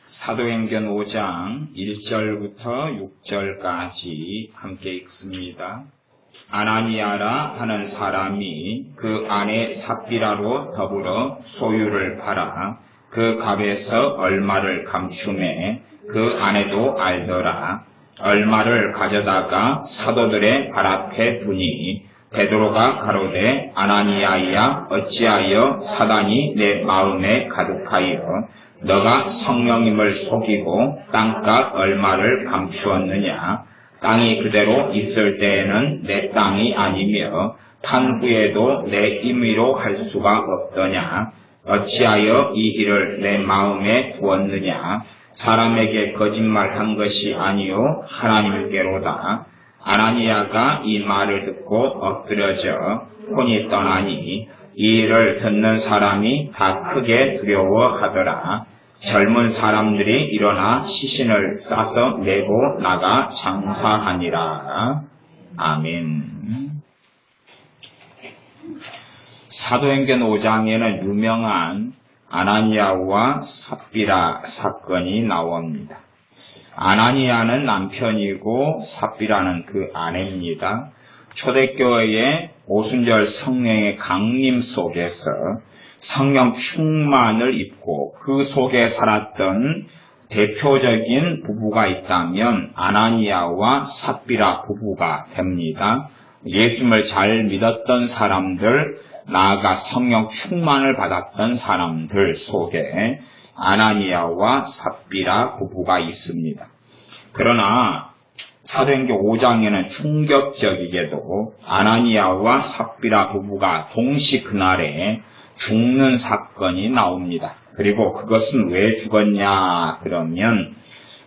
사도행전 5장 1절부터 6절까지 함께 읽습니다. 아나니아라 하는 사람이 그 아내 삽비라로 더불어 소유를 팔아 그 값에서 얼마를 감추매 그 아내도 알더라. 얼마를 가져다가 사도들의 발 앞에 두니 베드로가 가로되 아나니아야 어찌하여 사단이 내 마음에 가득하여 너가 성령님을 속이고 땅값 얼마를 감추었느냐. 땅이 그대로 있을 때에는 내 땅이 아니며 판 후에도 내 임의로 할 수가 없더냐. 어찌하여 이 일을 내 마음에 두었느냐. 사람에게 거짓말한 것이 아니요 하나님께로다. 아나니아가 이 말을 듣고 엎드려져 혼이 떠나니 이 일을 듣는 사람이 다 크게 두려워하더라. 젊은 사람들이 일어나 시신을 싸서 내고 나가 장사하니라. 아멘. 사도행전 5장에는 유명한 아나니아와 삽비라 사건이 나옵니다. 아나니아는 남편이고 삽비라는 그 아내입니다. 초대교회의 오순절 성령의 강림 속에서 성령 충만을 입고 그 속에 살았던 대표적인 부부가 있다면 아나니아와 삽비라 부부가 됩니다. 예수님을 잘 믿었던 사람들, 나아가 성령 충만을 받았던 사람들 속에 아나니아와 삽비라 부부가 있습니다. 그러나 사도행전 5장에는 충격적이게도 아나니아와 삽비라 부부가 동시 그날에 죽는 사건이 나옵니다. 그리고 그것은 왜 죽었냐 그러면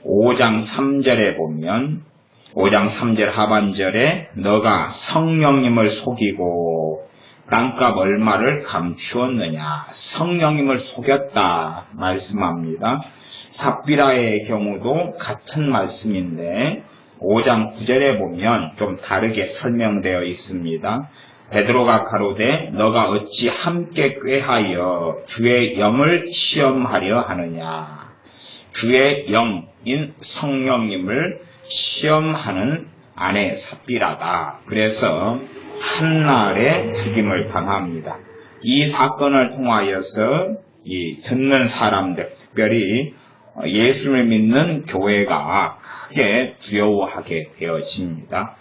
5장 3절에 보면 5장 3절 하반절에 너가 성령님을 속이고 땅값 얼마를 감추었느냐. 성령님을 속였다 말씀합니다. 삽비라의 경우도 같은 말씀인데 5장 9절에 보면 좀 다르게 설명되어 있습니다. 베드로가 가로되 너가 어찌 함께 꾀하여 주의 영을 시험하려 하느냐. 주의 영인 성령님을 시험하는 아내 삽비라다. 그래서 한날에 죽임을 당합니다. 이 사건을 통하여서 이 듣는 사람들, 특별히 예수를 믿는 교회가 크게 두려워하게 되어집니다.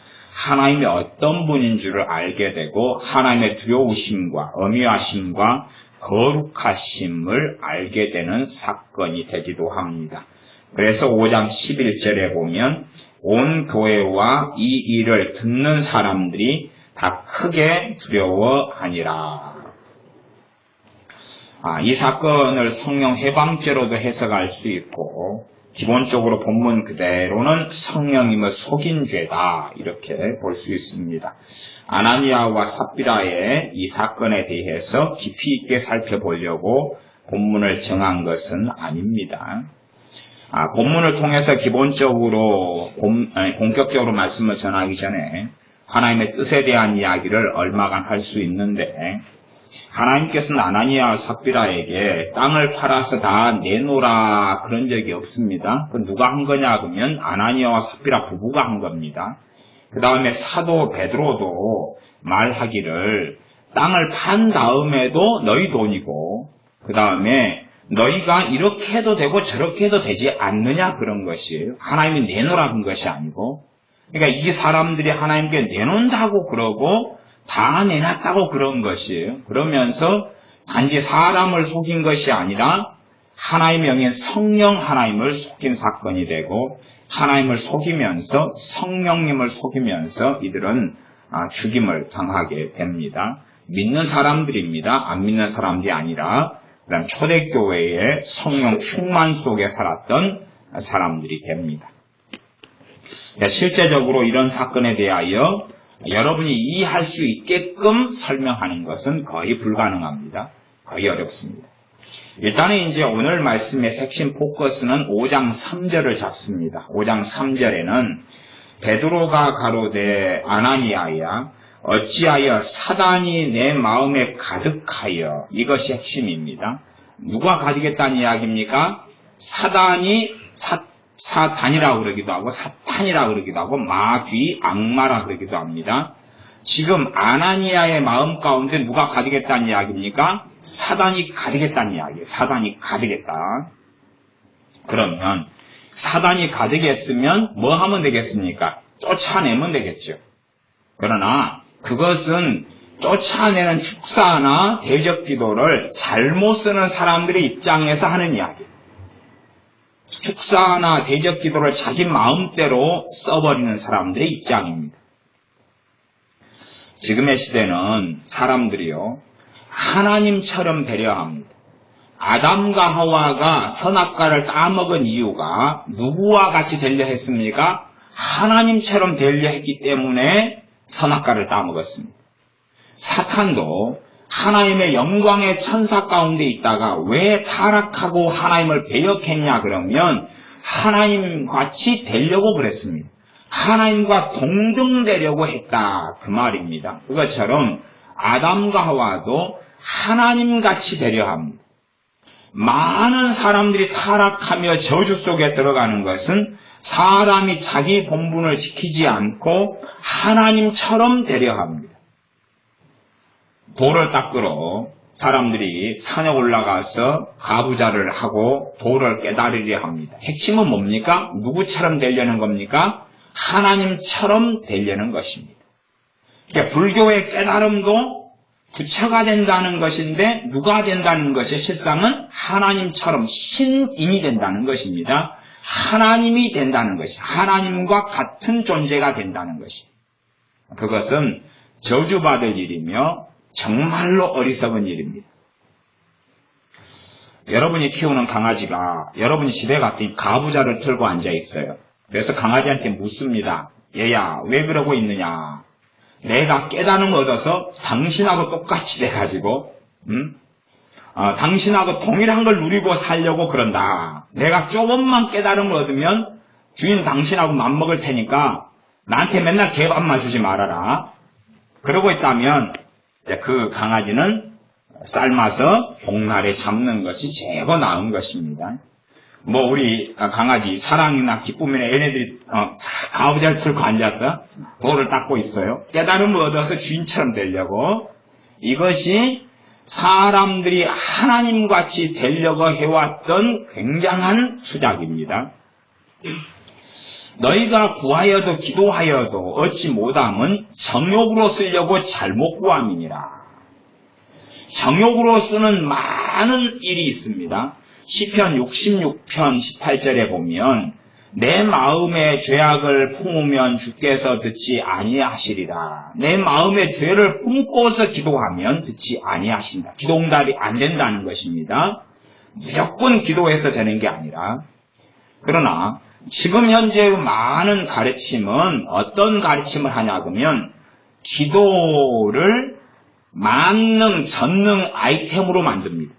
하나님이 어떤 분인 줄을 알게 되고 하나님의 두려우심과 엄위하심과 거룩하심을 알게 되는 사건이 되기도 합니다. 그래서 5장 11절에 보면 온 교회와 이 일을 듣는 사람들이 다 크게 두려워하니라. 이 사건을 성령 해방죄로도 해석할 수 있고 기본적으로 본문 그대로는 성령님을 속인 죄다 이렇게 볼 수 있습니다. 아나니아와 삽비라의 이 사건에 대해서 깊이 있게 살펴보려고 본문을 정한 것은 아닙니다. 본문을 통해서 기본적으로 본격적으로 말씀을 전하기 전에 하나님의 뜻에 대한 이야기를 얼마간 할 수 있는데 하나님께서는 아나니아와 삽비라에게 땅을 팔아서 다 내놓으라 그런 적이 없습니다. 그건 누가 한 거냐 그러면 아나니아와 삽비라 부부가 한 겁니다. 그 다음에 사도 베드로도 말하기를 땅을 판 다음에도 너희 돈이고 그 다음에 너희가 이렇게 해도 되고 저렇게 해도 되지 않느냐 그런 것이에요. 하나님이 내놓으라 한 것이 아니고 그러니까 이 사람들이 하나님께 내놓는다고 그러고 다 내놨다고 그런 것이에요. 그러면서 단지 사람을 속인 것이 아니라 하나님의 영인 성령 하나님을 속인 사건이 되고 하나님을 속이면서 성령님을 속이면서 이들은 죽임을 당하게 됩니다. 믿는 사람들입니다. 안 믿는 사람들이 아니라 그다음 초대교회의 성령 충만 속에 살았던 사람들이 됩니다. 실제적으로 이런 사건에 대하여 여러분이 이해할 수 있게끔 설명하는 것은 거의 불가능합니다. 거의 어렵습니다. 일단은 이제 오늘 말씀의 핵심 포커스는 5장 3절을 잡습니다. 5장 3절에는 베드로가 가로되 아나니아야 어찌하여 사단이 내 마음에 가득하여 이것이 핵심입니다. 누가 가지겠다는 이야기입니까? 사단이라고 그러기도 하고 사탄이라고 그러기도 하고 마귀, 악마라고 그러기도 합니다. 지금 아나니아의 마음 가운데 누가 가득했다는 이야기입니까? 사단이 가득했다는 이야기예요. 사단이 가득했다. 그러면 사단이 가득했으면 뭐 하면 되겠습니까? 쫓아내면 되겠죠. 그러나 그것은 쫓아내는 축사나 대적 기도를 잘못 쓰는 사람들의 입장에서 하는 이야기예요. 축사나 대적 기도를 자기 마음대로 써버리는 사람들의 입장입니다. 지금의 시대는 사람들이요, 하나님처럼 배려합니다. 아담과 하와가 선악과를 따먹은 이유가 누구와 같이 되려 했습니까? 하나님처럼 되려 했기 때문에 선악과를 따먹었습니다. 사탄도 하나님의 영광의 천사 가운데 있다가 왜 타락하고 하나님을 배역했냐 그러면 하나님같이 되려고 그랬습니다. 하나님과 동등되려고 했다 그 말입니다. 그것처럼 아담과 하와도 하나님같이 되려 합니다. 많은 사람들이 타락하며 저주 속에 들어가는 것은 사람이 자기 본분을 지키지 않고 하나님처럼 되려 합니다. 돌을 닦으러 사람들이 산에 올라가서 가부좌를 하고 돌을 깨달으려 합니다. 핵심은 뭡니까? 누구처럼 되려는 겁니까? 하나님처럼 되려는 것입니다. 그러니까 불교의 깨달음도 부처가 된다는 것인데 누가 된다는 것이 실상은 하나님처럼 신인이 된다는 것입니다. 하나님이 된다는 것이 하나님과 같은 존재가 된다는 것이 그것은 저주받을 일이며 정말로 어리석은 일입니다. 여러분이 키우는 강아지가 여러분이 집에 갔더니 가부좌를 틀고 앉아 있어요. 그래서 강아지한테 묻습니다. 얘야 왜 그러고 있느냐. 내가 깨달음을 얻어서 당신하고 똑같이 돼가지고 당신하고 동일한 걸 누리고 살려고 그런다. 내가 조금만 깨달음을 얻으면 주인 당신하고 맘먹을 테니까 나한테 맨날 개밥만 주지 말아라. 그러고 있다면 그 강아지는 삶아서 복날에 잡는 것이 최고 나은 것입니다. 뭐 우리 강아지 사랑이나 기쁨이나 얘네들이 가부좌를 들고 앉아서 돌을 닦고 있어요. 깨달음을 얻어서 주인처럼 되려고. 이것이 사람들이 하나님같이 되려고 해왔던 굉장한 수작입니다. 너희가 구하여도 기도하여도 얻지 못함은 정욕으로 쓰려고 잘못 구함이니라. 정욕으로 쓰는 많은 일이 있습니다. 시편 66편 18절에 보면 내 마음의 죄악을 품으면 주께서 듣지 아니하시리라. 내 마음의 죄를 품고서 기도하면 듣지 아니하신다. 기도응답이 안 된다는 것입니다. 무조건 기도해서 되는 게 아니라. 그러나 지금 현재 많은 가르침은 어떤 가르침을 하냐 그러면 기도를 만능, 전능 아이템으로 만듭니다.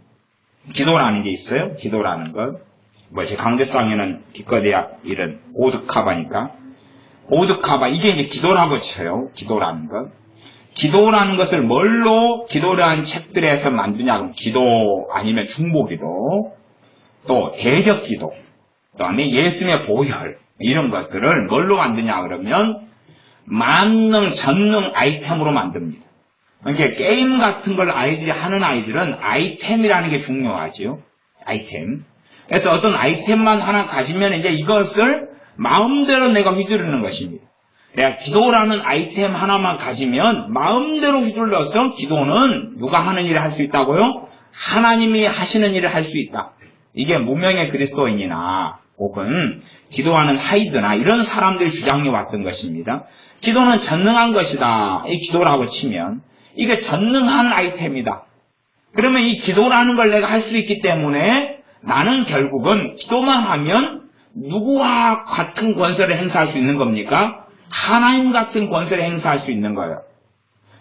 기도라는 게 있어요. 기도라는 것. 제 강제성에는 기껏해야 이런 보드카바니까. 보드카바, 이게 이제 기도라고 쳐요. 기도라는 것. 기도라는 것을 뭘로 기도라는 책들에서 만드냐 그러면 기도 아니면 중보기도, 또 대적 기도, 그 다음에 예수님의 보혈, 이런 것들을 뭘로 만드냐 그러면 만능, 전능 아이템으로 만듭니다. 그러니까 게임 같은 걸 아이들이 하는 아이들은 아이템이라는 게 중요하죠. 아이템. 그래서 어떤 아이템만 하나 가지면 이제 이것을 마음대로 내가 휘두르는 것입니다. 내가 기도라는 아이템 하나만 가지면 마음대로 휘둘러서 기도는 누가 하는 일을 할 수 있다고요? 하나님이 하시는 일을 할 수 있다. 이게 무명의 그리스도인이나 혹은 기도하는 하이드나 이런 사람들이 주장해 왔던 것입니다. 기도는 전능한 것이다. 이 기도라고 치면 이게 전능한 아이템이다. 그러면 이 기도라는 걸 내가 할 수 있기 때문에 나는 결국은 기도만 하면 누구와 같은 권세를 행사할 수 있는 겁니까? 하나님 같은 권세를 행사할 수 있는 거예요.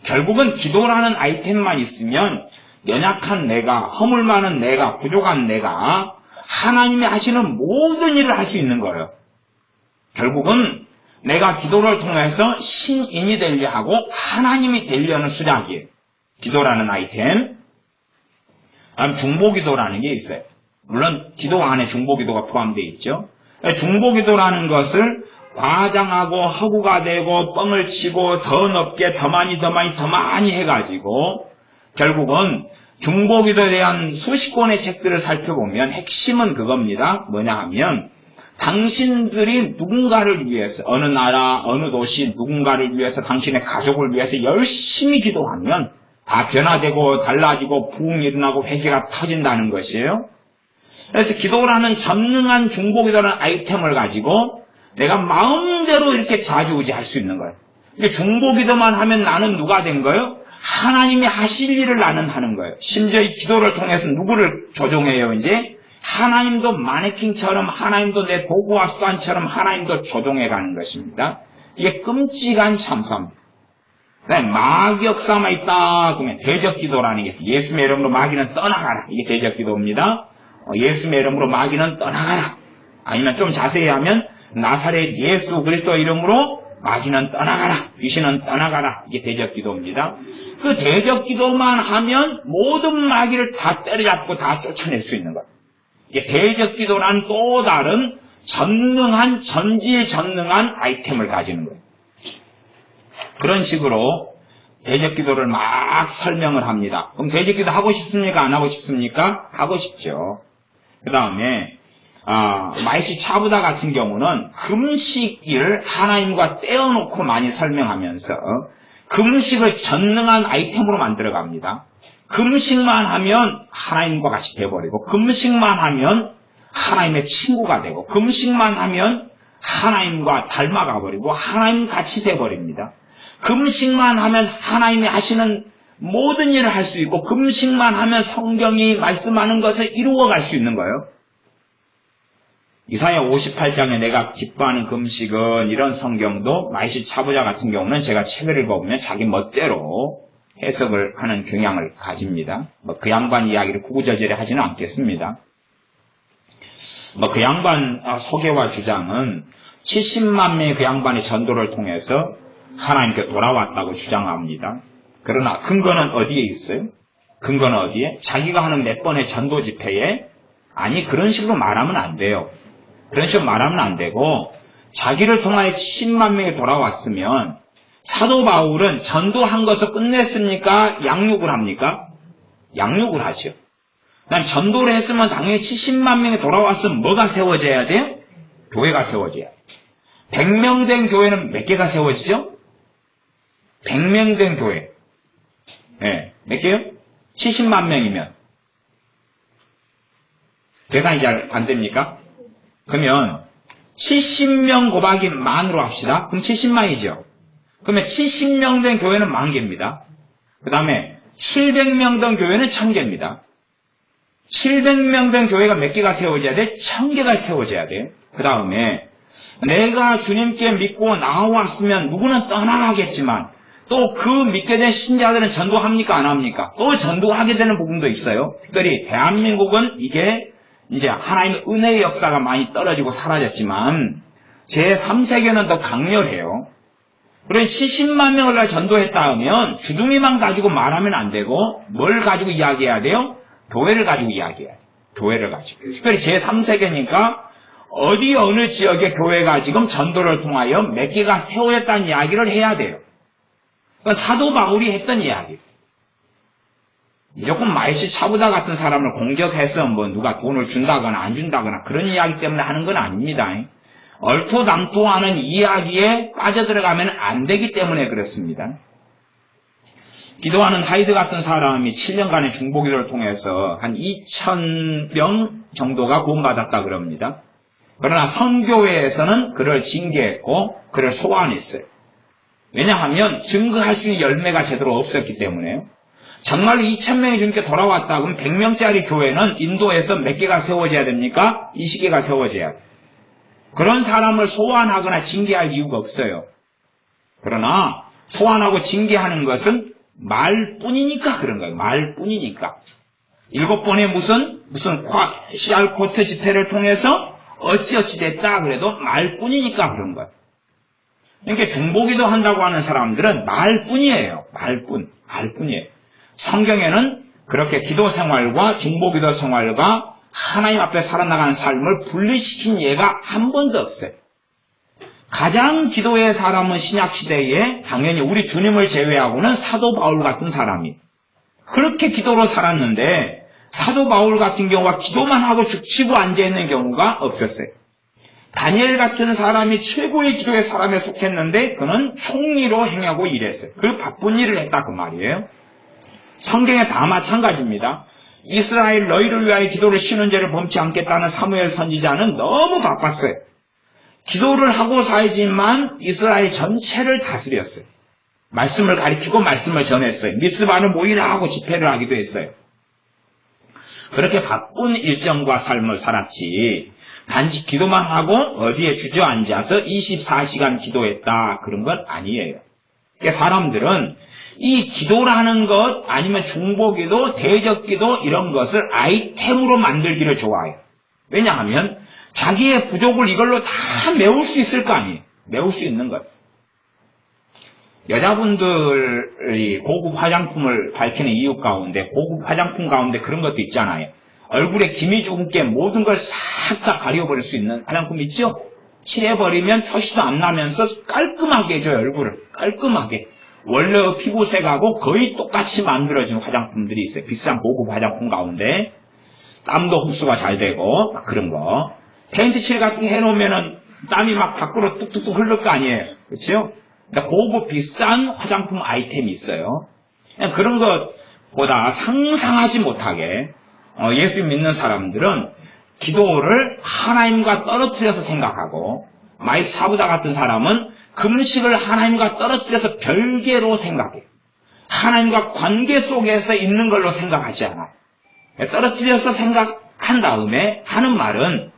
결국은 기도라는 아이템만 있으면 연약한 내가, 허물 많은 내가, 부족한 내가 하나님이 하시는 모든 일을 할 수 있는 거예요. 결국은 내가 기도를 통해서 신인이 되려 하고 하나님이 되려는 수작이에요. 기도라는 아이템. 다음 중보기도라는 게 있어요. 물론 기도 안에 중보기도가 포함되어 있죠. 중보기도라는 것을 과장하고 허구가 되고 뻥을 치고 더 높게 더 많이 해가지고 결국은 중보기도에 대한 수십 권의 책들을 살펴보면 핵심은 그겁니다. 뭐냐 하면 당신들이 누군가를 위해서 어느 나라 어느 도시 누군가를 위해서 당신의 가족을 위해서 열심히 기도하면 다 변화되고 달라지고 부흥이 일어나고 회개가 터진다는 것이에요. 그래서 기도라는 전능한 중보기도라는 아이템을 가지고 내가 마음대로 이렇게 좌지우지할 수 있는 거예요. 중보기도만 하면 나는 누가 된 거예요? 하나님이 하실 일을 나는 하는 거예요. 심지어 이 기도를 통해서 누구를 조종해요? 이제 하나님도 마네킹처럼 하나님도 내 도구와 수단처럼 하나님도 조종해가는 것입니다. 이게 끔찍한 참사입니다. 마귀 역사만 있다 그러면 대적기도라는 게 있어요. 예수의 이름으로 마귀는 떠나가라. 이게 대적기도입니다. 예수의 이름으로 마귀는 떠나가라. 아니면 좀 자세히 하면 나사렛 예수 그리스도 이름으로 마귀는 떠나가라. 귀신은 떠나가라. 이게 대적기도입니다. 그 대적기도만 하면 모든 마귀를 다 때려잡고 다 쫓아낼 수 있는 거예요. 이게 대적기도란 또 다른 전능한 전지전능한 아이템을 가지는 거예요. 그런 식으로 대적기도를 막 설명을 합니다. 그럼 대적기도 하고 싶습니까? 안 하고 싶습니까? 하고 싶죠. 그 다음에 마이시 차부다 같은 경우는 금식을 하나님과 떼어놓고 많이 설명하면서 금식을 전능한 아이템으로 만들어갑니다. 금식만 하면 하나님과 같이 돼버리고 금식만 하면 하나님의 친구가 되고 금식만 하면 하나님과 닮아가버리고 하나님 같이 돼버립니다. 금식만 하면 하나님이 하시는 모든 일을 할 수 있고 금식만 하면 성경이 말씀하는 것을 이루어갈 수 있는 거예요. 이사야 58장에 내가 기뻐하는 금식은 이런 성경도 마이시 차부자 같은 경우는 제가 책을 읽어보면 자기 멋대로 해석을 하는 경향을 가집니다. 그 양반 이야기를 구구절절히 하지는 않겠습니다. 그 양반 소개와 주장은 70만 명의 그 양반의 전도를 통해서 하나님께 돌아왔다고 주장합니다. 그러나 근거는 어디에 있어요? 근거는 어디에? 자기가 하는 몇 번의 전도 집회에 아니 그런 식으로 말하면 안 돼요. 그런 식으로 말하면 안 되고 자기를 통하여 70만 명이 돌아왔으면 사도 바울은 전도한 것을 끝냈습니까? 양육을 합니까? 양육을 하죠. 난 전도를 했으면 당연히 70만 명이 돌아왔으면 뭐가 세워져야 돼요? 교회가 세워져야 돼요. 100명 된 교회는 몇 개가 세워지죠? 100명 된 교회. 네, 몇 개요? 70만 명이면. 계산이 잘 안 됩니까? 그러면 70명 곱하기 만으로 합시다. 그럼 70만이죠. 그러면 70명 된 교회는 10,000개입니다. 그 다음에 700명 된 교회는 1000개입니다. 700명 된 교회가 몇 개가 세워져야 돼? 1000개가 세워져야 돼. 그 다음에 내가 주님께 믿고 나왔으면 누구는 떠나가겠지만 또 그 믿게 된 신자들은 전도합니까? 안 합니까? 또 전도하게 되는 부분도 있어요. 특별히 대한민국은 이게 이제 하나님의 은혜의 역사가 많이 떨어지고 사라졌지만 제3세계는 더 강렬해요. 그러니 70만 명을 다 전도했다 하면 주둥이만 가지고 말하면 안 되고 뭘 가지고 이야기해야 돼요? 교회를 가지고 이야기해야 돼요. 교회를 가지고. 특별히 제3세계니까 어디 어느 지역의 교회가 지금 전도를 통하여 몇 개가 세워졌다는 이야기를 해야 돼요. 그러니까 사도 바울이 했던 이야기. 무조건 마이시 차부다 같은 사람을 공격해서 뭐 누가 돈을 준다거나 안 준다거나 그런 이야기 때문에 하는 건 아닙니다. 얼토당토하는 이야기에 빠져들어가면 안 되기 때문에 그렇습니다. 기도하는 하이드 같은 사람이 7년간의 중보기도를 통해서 한 2,000명 정도가 구원받았다 그럽니다. 그러나 선교회에서는 그를 징계했고 그를 소환했어요. 왜냐하면 증거할 수 있는 열매가 제대로 없었기 때문에요. 정말로 2,000명이 주님께 돌아왔다 그러면 100명짜리 교회는 인도에서 몇 개가 세워져야 됩니까? 20개가 세워져야 돼요. 그런 사람을 소환하거나 징계할 이유가 없어요. 그러나 소환하고 징계하는 것은 말뿐이니까 그런 거예요. 말뿐이니까. 7번의 무슨 시알코트 집회를 통해서 어찌어찌 됐다 그래도 말뿐이니까 그런 거예요. 그러니까 중보기도 한다고 하는 사람들은 말뿐이에요. 말뿐이에요. 성경에는 그렇게 기도 생활과 중보기도 생활과 하나님 앞에 살아나가는 삶을 분리시킨 예가 한 번도 없어요. 가장 기도의 사람은 신약시대에 당연히 우리 주님을 제외하고는 사도 바울 같은 사람이 그렇게 기도로 살았는데 사도 바울 같은 경우가 기도만 하고 죽치고 앉아있는 경우가 없었어요. 다니엘 같은 사람이 최고의 기도의 사람에 속했는데 그는 총리로 행하고 일했어요. 그 바쁜 일을 했다 그 말이에요. 성경에 다 마찬가지입니다. 이스라엘 너희를 위하여 기도를 쉬는 죄를 범치 않겠다는 사무엘 선지자는 너무 바빴어요. 기도를 하고 살지만 이스라엘 전체를 다스렸어요. 말씀을 가리키고 말씀을 전했어요. 미스바는 모이라 하고 집회를 하기도 했어요. 그렇게 바쁜 일정과 삶을 살았지 단지 기도만 하고 어디에 주저앉아서 24시간 기도했다 그런 건 아니에요. 그러니까 사람들은 이 기도라는 것 아니면 중보기도, 대적기도 이런 것을 아이템으로 만들기를 좋아해요. 왜냐하면 자기의 부족을 이걸로 다 메울 수 있을 거 아니에요. 메울 수 있는 거예요. 여자분들이 고급 화장품을 밝히는 이유 가운데 고급 화장품 가운데 그런 것도 있잖아요. 얼굴에 김이 죽게 모든 걸 싹 다 가려버릴 수 있는 화장품 있죠? 칠해버리면 표시도 안 나면서 깔끔하게 해줘요. 얼굴을 깔끔하게. 원래 피부색하고 거의 똑같이 만들어진 화장품들이 있어요. 비싼 고급 화장품 가운데 땀도 흡수가 잘 되고 막 그런 거. 페인트 칠 같은 거 해놓으면은 땀이 막 밖으로 뚝뚝뚝 흐를 거 아니에요. 그렇죠? 그러니까 고급 비싼 화장품 아이템이 있어요. 그런 것보다 상상하지 못하게 예수 믿는 사람들은 기도를 하나님과 떨어뜨려서 생각하고 마이사부다 같은 사람은 금식을 하나님과 떨어뜨려서 별개로 생각해요. 하나님과 관계 속에서 있는 걸로 생각하지 않아요. 떨어뜨려서 생각한 다음에 하는 말은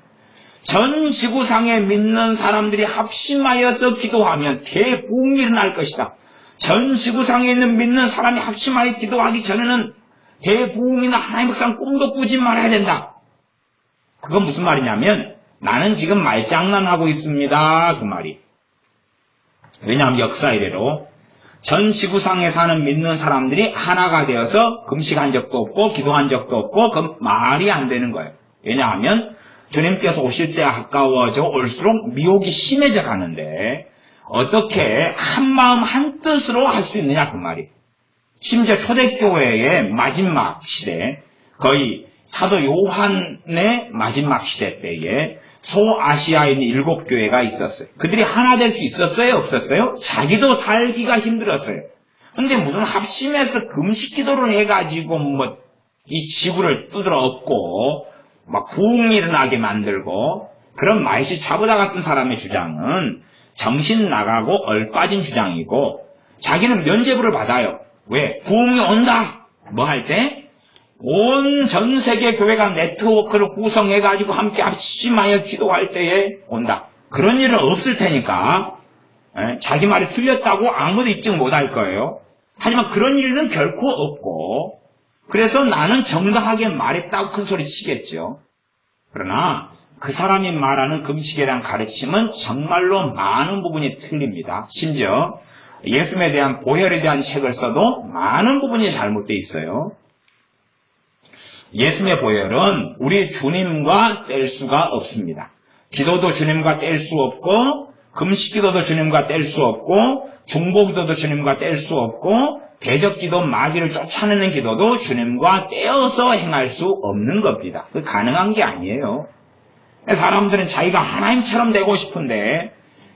전 지구상에 믿는 사람들이 합심하여서 기도하면 대부흥이 일어날 것이다. 전 지구상에 있는 믿는 사람이 합심하여 기도하기 전에는 대부흥이나 하나님 백성 꿈도 꾸지 말아야 된다. 그건 무슨 말이냐면 나는 지금 말장난하고 있습니다. 그 말이. 왜냐하면 역사 이래로 전 지구상에 사는 믿는 사람들이 하나가 되어서 금식한 적도 없고 기도한 적도 없고 그 말이 안 되는 거예요. 왜냐하면 주님께서 오실 때가 가까워져 올수록 미혹이 심해져 가는데 어떻게 한 마음 한 뜻으로 할 수 있느냐 그 말이. 심지어 초대교회의 마지막 시대 거의 사도 요한의 마지막 시대 때에 소아시아에 있는 7교회가 있었어요. 그들이 하나 될 수 있었어요? 없었어요? 자기도 살기가 힘들었어요. 근데 무슨 합심해서 금식 기도를 해가지고 이 지구를 두드러 엎고 막 부흥이 일어나게 만들고 그런 마이시차보다 같은 사람의 주장은 정신 나가고 얼빠진 주장이고 자기는 면죄부를 받아요. 왜? 부흥이 온다! 뭐 할 때? 온 전 세계 교회가 네트워크를 구성해가지고 함께 합심하여 기도할 때에 온다. 그런 일은 없을 테니까 자기 말이 틀렸다고 아무도 입증 못할 거예요. 하지만 그런 일은 결코 없고 그래서 나는 정당하게 말했다고 큰 소리 치겠죠. 그러나 그 사람이 말하는 금식에 대한 가르침은 정말로 많은 부분이 틀립니다. 심지어 예수님에 대한 보혈에 대한 책을 써도 많은 부분이 잘못되어 있어요. 예수님의 보혈은 우리 주님과 뗄 수가 없습니다. 기도도 주님과 뗄 수 없고 금식기도도 주님과 뗄 수 없고 중보기도도 주님과 뗄 수 없고 대적기도 마귀를 쫓아내는 기도도 주님과 떼어서 행할 수 없는 겁니다. 그 가능한 게 아니에요. 사람들은 자기가 하나님처럼 되고 싶은데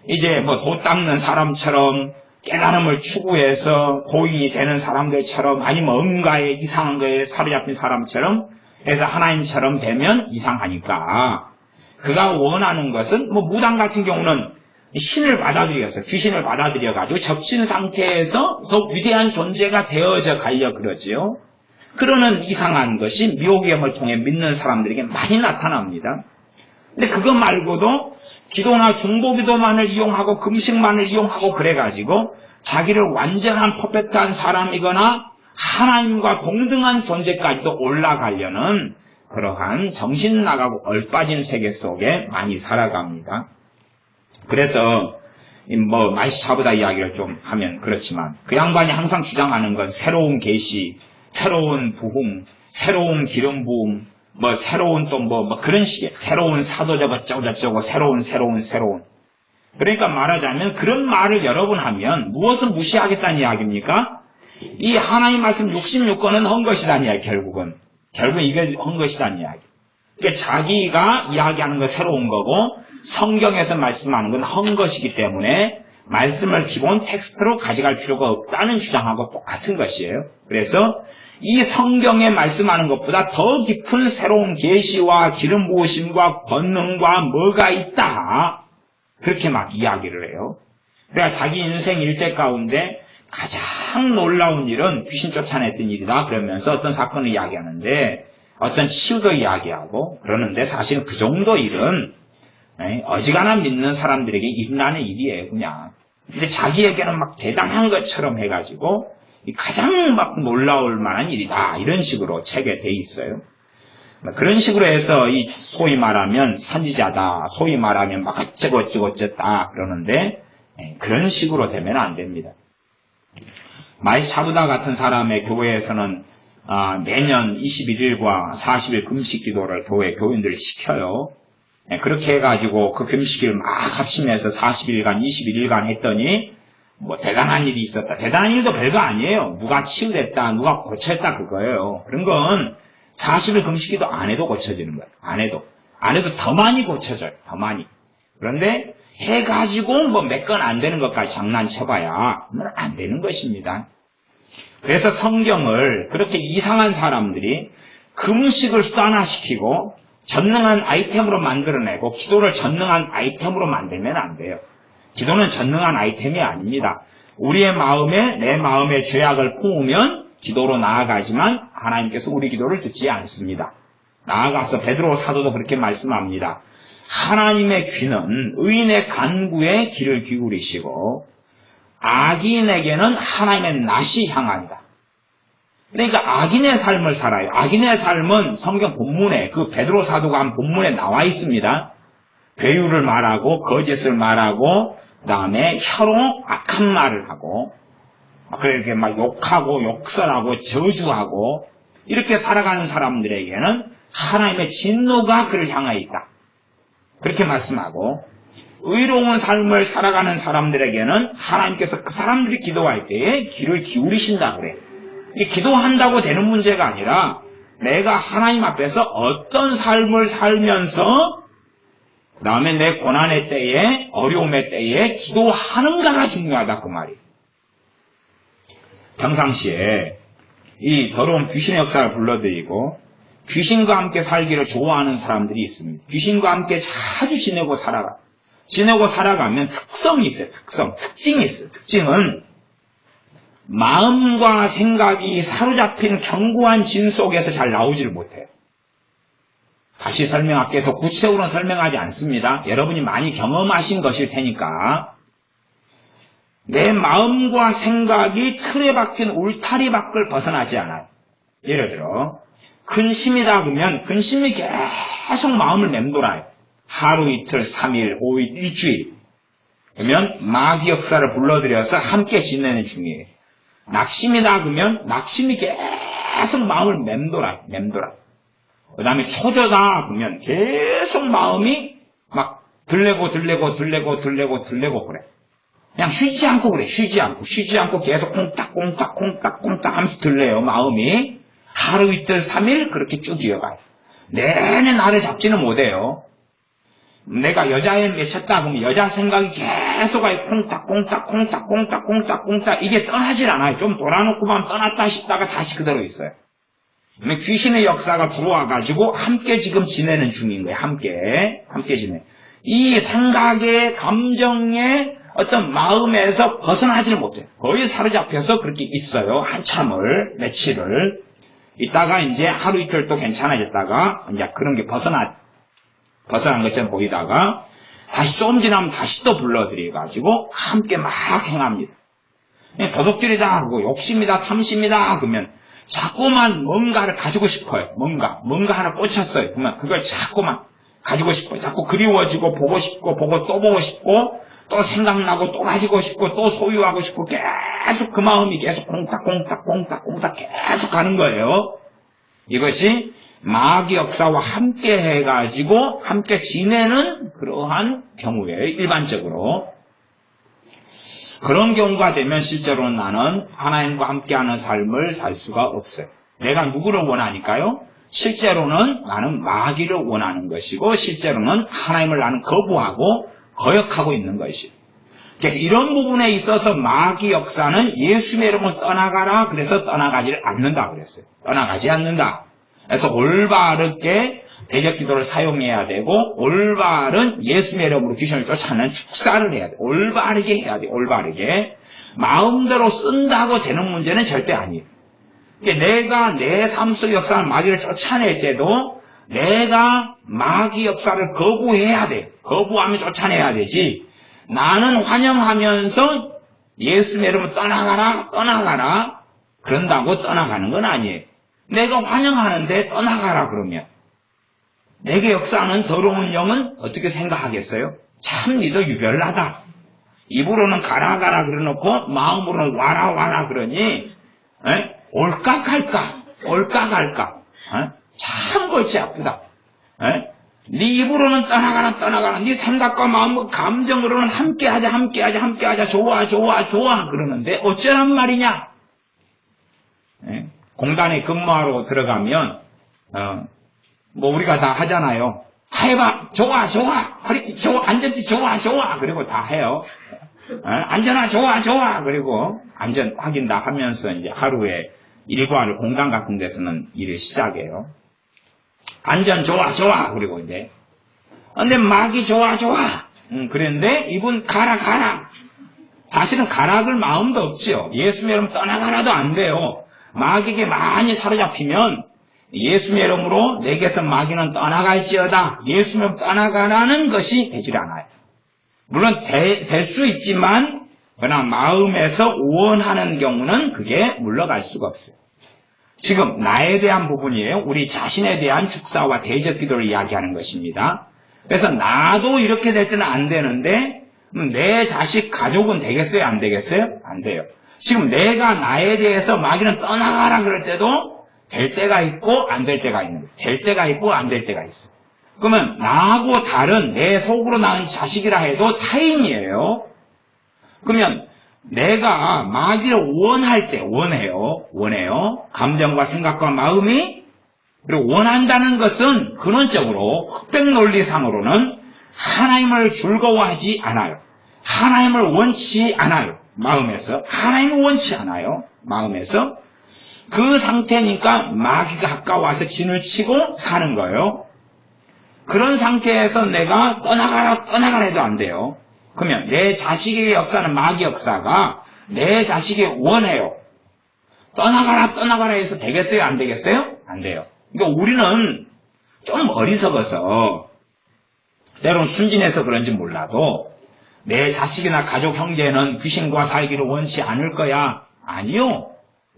이제 도 닦는 사람처럼 깨달음을 추구해서 고인이 되는 사람들처럼 아니면 응가에 이상한 거에 사로잡힌 사람처럼 해서 하나님처럼 되면 이상하니까 그가 원하는 것은 무당 같은 경우는 신을 받아들여서 귀신을 받아들여가지고 접신 상태에서 더 위대한 존재가 되어져 가려 그러지요. 그러는 이상한 것이 미혹의 힘을 통해 믿는 사람들에게 많이 나타납니다. 근데 그거 말고도 기도나 중보기도만을 이용하고 금식만을 이용하고 그래가지고 자기를 완전한 퍼펙트한 사람이거나 하나님과 동등한 존재까지도 올라가려는 그러한 정신 나가고 얼빠진 세계 속에 많이 살아갑니다. 그래서 마이시차보다 이야기를 좀 하면 그렇지만 그 양반이 항상 주장하는 건 새로운 계시, 새로운 부흥, 새로운 기름 부음 뭐 새로운 또 뭐 그런 식의 새로운 사도적 어쩌고저쩌고 새로운. 그러니까 말하자면 그런 말을 여러 번 하면 무엇을 무시하겠다는 이야기입니까? 이 하나님 말씀 66권은 헛 것이라는 이야기 결국은 이게 헛 것이라는 이야기. 그러니까 자기가 이야기하는 건 새로운 거고 성경에서 말씀하는 건 헛 것이기 때문에 말씀을 기본 텍스트로 가져갈 필요가 없다는 주장하고 똑같은 것이에요. 그래서 이 성경에 말씀하는 것보다 더 깊은 새로운 계시와 기름 부으심과 권능과 뭐가 있다. 그렇게 막 이야기를 해요. 그러니까 자기 인생 일대 가운데 가장 놀라운 일은 귀신 쫓아냈던 일이다. 그러면서 어떤 사건을 이야기하는데 어떤 치유도 이야기하고 그러는데 사실은 그 정도 일은 어지간한 믿는 사람들에게 일어나는 일이에요. 그냥. 근데 자기에게는 막 대단한 것처럼 해가지고 가장 막 놀라울 만한 일이다. 이런 식으로 책에 돼 있어요. 그런 식으로 해서 이 소위 말하면 선지자다. 소위 말하면 막 어쩌다 그러는데 그런 식으로 되면 안 됩니다. 마이샤부다 같은 사람의 교회에서는 매년 21일과 40일 금식 기도를 교회 교인들 시켜요. 그렇게 해가지고 그 금식을 막 합심해서 40일간, 21일간 했더니 뭐 대단한 일이 있었다. 대단한 일도 별거 아니에요. 누가 치유됐다, 누가 고쳤다 그거예요. 그런 건 40일 금식기도 안 해도 고쳐지는 거예요. 안 해도 더 많이 고쳐져요. 더 많이. 그런데 해가지고 뭐 몇 건 안 되는 것까지 장난쳐봐야 안 되는 것입니다. 그래서 성경을 그렇게 이상한 사람들이 금식을 수단화시키고 전능한 아이템으로 만들어내고 기도를 전능한 아이템으로 만들면 안 돼요. 기도는 전능한 아이템이 아닙니다. 우리의 마음에 내 마음의 죄악을 품으면 기도로 나아가지만 하나님께서 우리 기도를 듣지 않습니다. 나아가서 베드로 사도도 그렇게 말씀합니다. 하나님의 귀는 의인의 간구에 귀를 기울이시고 악인에게는 하나님의 낯이 향한다. 그러니까 악인의 삶을 살아요. 악인의 삶은 성경 본문에 그 베드로 사도가 한 본문에 나와 있습니다. 괴유를 말하고 거짓을 말하고 그다음에 혀로 악한 말을 하고 그렇게 막 욕하고 욕설하고 저주하고 이렇게 살아가는 사람들에게는 하나님의 진노가 그를 향하여 있다. 그렇게 말씀하고 의로운 삶을 살아가는 사람들에게는 하나님께서 그 사람들이 기도할 때에 귀를 기울이신다 그래요. 이 기도한다고 되는 문제가 아니라 내가 하나님 앞에서 어떤 삶을 살면서 그 다음에 내 고난의 때에 어려움의 때에 기도하는가가 중요하다 그 말이에요. 평상시에 이 더러운 귀신의 역사를 불러들이고 귀신과 함께 살기를 좋아하는 사람들이 있습니다. 귀신과 함께 자주 지내고 살아가면 특성이 있어요. 특징이 있어요. 특징은 마음과 생각이 사로잡힌 견고한 진 속에서 잘 나오지를 못해요. 다시 설명할게요. 더 구체적으로는 설명하지 않습니다. 여러분이 많이 경험하신 것일 테니까. 내 마음과 생각이 틀에 박힌 울타리 밖을 벗어나지 않아요. 예를 들어 근심이다 그러면 근심이 계속 마음을 맴돌아요. 하루 이틀 3일 5일 일주일 그러면 마귀 역사를 불러들여서 함께 지내는 중이에요. 낙심이다 그러면 낙심이 계속 마음을 맴돌아요. 그 다음에 초조다 그러면 계속 마음이 막 들레고 그래. 그냥 쉬지 않고 그래. 쉬지 않고 계속 콩닥 하면서 들려요. 마음이 하루 이틀 3일 그렇게 쭉 이어가요. 내내 나를 잡지는 못해요. 내가 여자에 맺혔다 그러면 여자 생각이 계속 와요. 콩닥 이게 떠나질 않아요. 좀 돌아놓고만 떠났다 싶다가 다시 그대로 있어요. 귀신의 역사가 들어와가지고 함께 지금 지내는 중인 거예요. 함께 지내. 이 생각의 감정의 어떤 마음에서 벗어나지를 못해요. 거의 사로잡혀서 그렇게 있어요. 한참을, 며칠을. 있다가 이제 하루 이틀 또 괜찮아졌다가 이제 그런 게 벗어난 것처럼 보이다가 다시 좀 지나면 다시 또 불러들여가지고 함께 막 행합니다. 도둑질이다 하고 욕심이다 탐심이다 그러면 자꾸만 뭔가를 가지고 싶어요. 뭔가 하나 꽂혔어요. 그러면 그걸 자꾸만 가지고 싶어요. 자꾸 그리워지고 보고 싶고 보고 또 보고 싶고 또 생각나고 또 가지고 싶고 또 소유하고 싶고 계속 그 마음이 계속 콩닥 계속 가는 거예요. 이것이 마귀 역사와 함께 해가지고 함께 지내는 그러한 경우예요. 일반적으로. 그런 경우가 되면 실제로는 나는 하나님과 함께하는 삶을 살 수가 없어요. 내가 누구를 원하니까요? 실제로는 나는 마귀를 원하는 것이고 실제로는 하나님을 나는 거부하고 거역하고 있는 것이에요. 이런 부분에 있어서 마귀 역사는 예수님의 이름을 떠나가라 그래서 떠나가지를 않는다 그랬어요. 떠나가지 않는다. 그래서 올바르게 대적 기도를 사용해야 되고 올바른 예수님의 이름으로 귀신을 쫓아내는 축사를 해야 돼. 올바르게 해야 돼. 올바르게. 마음대로 쓴다고 되는 문제는 절대 아니에요. 내가 내 삶 속 역사는 마귀를 쫓아낼 때도 내가 마귀 역사를 거부해야 돼. 거부하면 쫓아내야 되지. 나는 환영하면서 예수님의 이름으로 떠나가라 떠나가라 그런다고 떠나가는 건 아니에요. 내가 환영하는데 떠나가라 그러면 내게 역사하는 더러운 영은 어떻게 생각하겠어요? 참 니도 유별나다. 입으로는 가라 가라 그러놓고 마음으로는 와라 와라 그러니 올까 갈까 올까 갈까 참 골치 아프다. 네 입으로는 떠나가라 떠나가라 네 생각과 마음과 감정으로는 함께하자 함께하자 함께하자 좋아 좋아 좋아 그러는데 어쩌란 말이냐. 공단에 근무하러 들어가면 뭐 우리가 다 하잖아요. 해봐 좋아 좋아 허리띠 좋아 안전띠 좋아 좋아 그리고 다 해요. 안전아 좋아 좋아 그리고 안전 확인 다 하면서 이제 하루에 일과를 공단 같은 데서는 일을 시작해요. 안전 좋아 좋아 그리고 이제 근데 마귀 좋아 좋아 그랬는데 이분 가라 가라 사실은 가라 그럴 마음도 없죠. 예수님의 이름 떠나가라도 안 돼요. 마귀에게 많이 사로잡히면 예수님의 이름으로 내게서 마귀는 떠나갈지어다 예수님의 이름 떠나가라는 것이 되질 않아요. 물론 될 수 있지만 그러나 마음에서 원하는 경우는 그게 물러갈 수가 없어요. 지금 나에 대한 부분이에요. 우리 자신에 대한 축사와 대적 기도를 이야기하는 것입니다. 그래서 나도 이렇게 될 때는 안 되는데 내 자식 가족은 되겠어요? 안 되겠어요? 안 돼요. 지금 내가 나에 대해서 마귀는 떠나가라 그럴 때도 될 때가 있고 안 될 때가 있는 거예요. 될 때가 있고 안 될 때가 있어요. 그러면 나하고 다른 내 속으로 낳은 자식이라 해도 타인이에요. 그러면 내가 마귀를 원할 때 원해요. 감정과 생각과 마음이 그리고 원한다는 것은 근원적으로 흑백 논리상으로는 하나님을 즐거워하지 않아요. 하나님을 원치 않아요. 마음에서 하나님을 원치 않아요. 마음에서 그 상태니까 마귀가 가까워와서 진을 치고 사는 거예요. 그런 상태에서 내가 떠나가라 해도 안 돼요. 그러면 내 자식에게 역사는 마귀 역사가 내 자식이 원해요. 떠나가라 해서 되겠어요? 안 되겠어요? 안 돼요. 그러니까 우리는 좀 어리석어서 때로는 순진해서 그런지 몰라도 내 자식이나 가족 형제는 귀신과 살기를 원치 않을 거야. 아니요.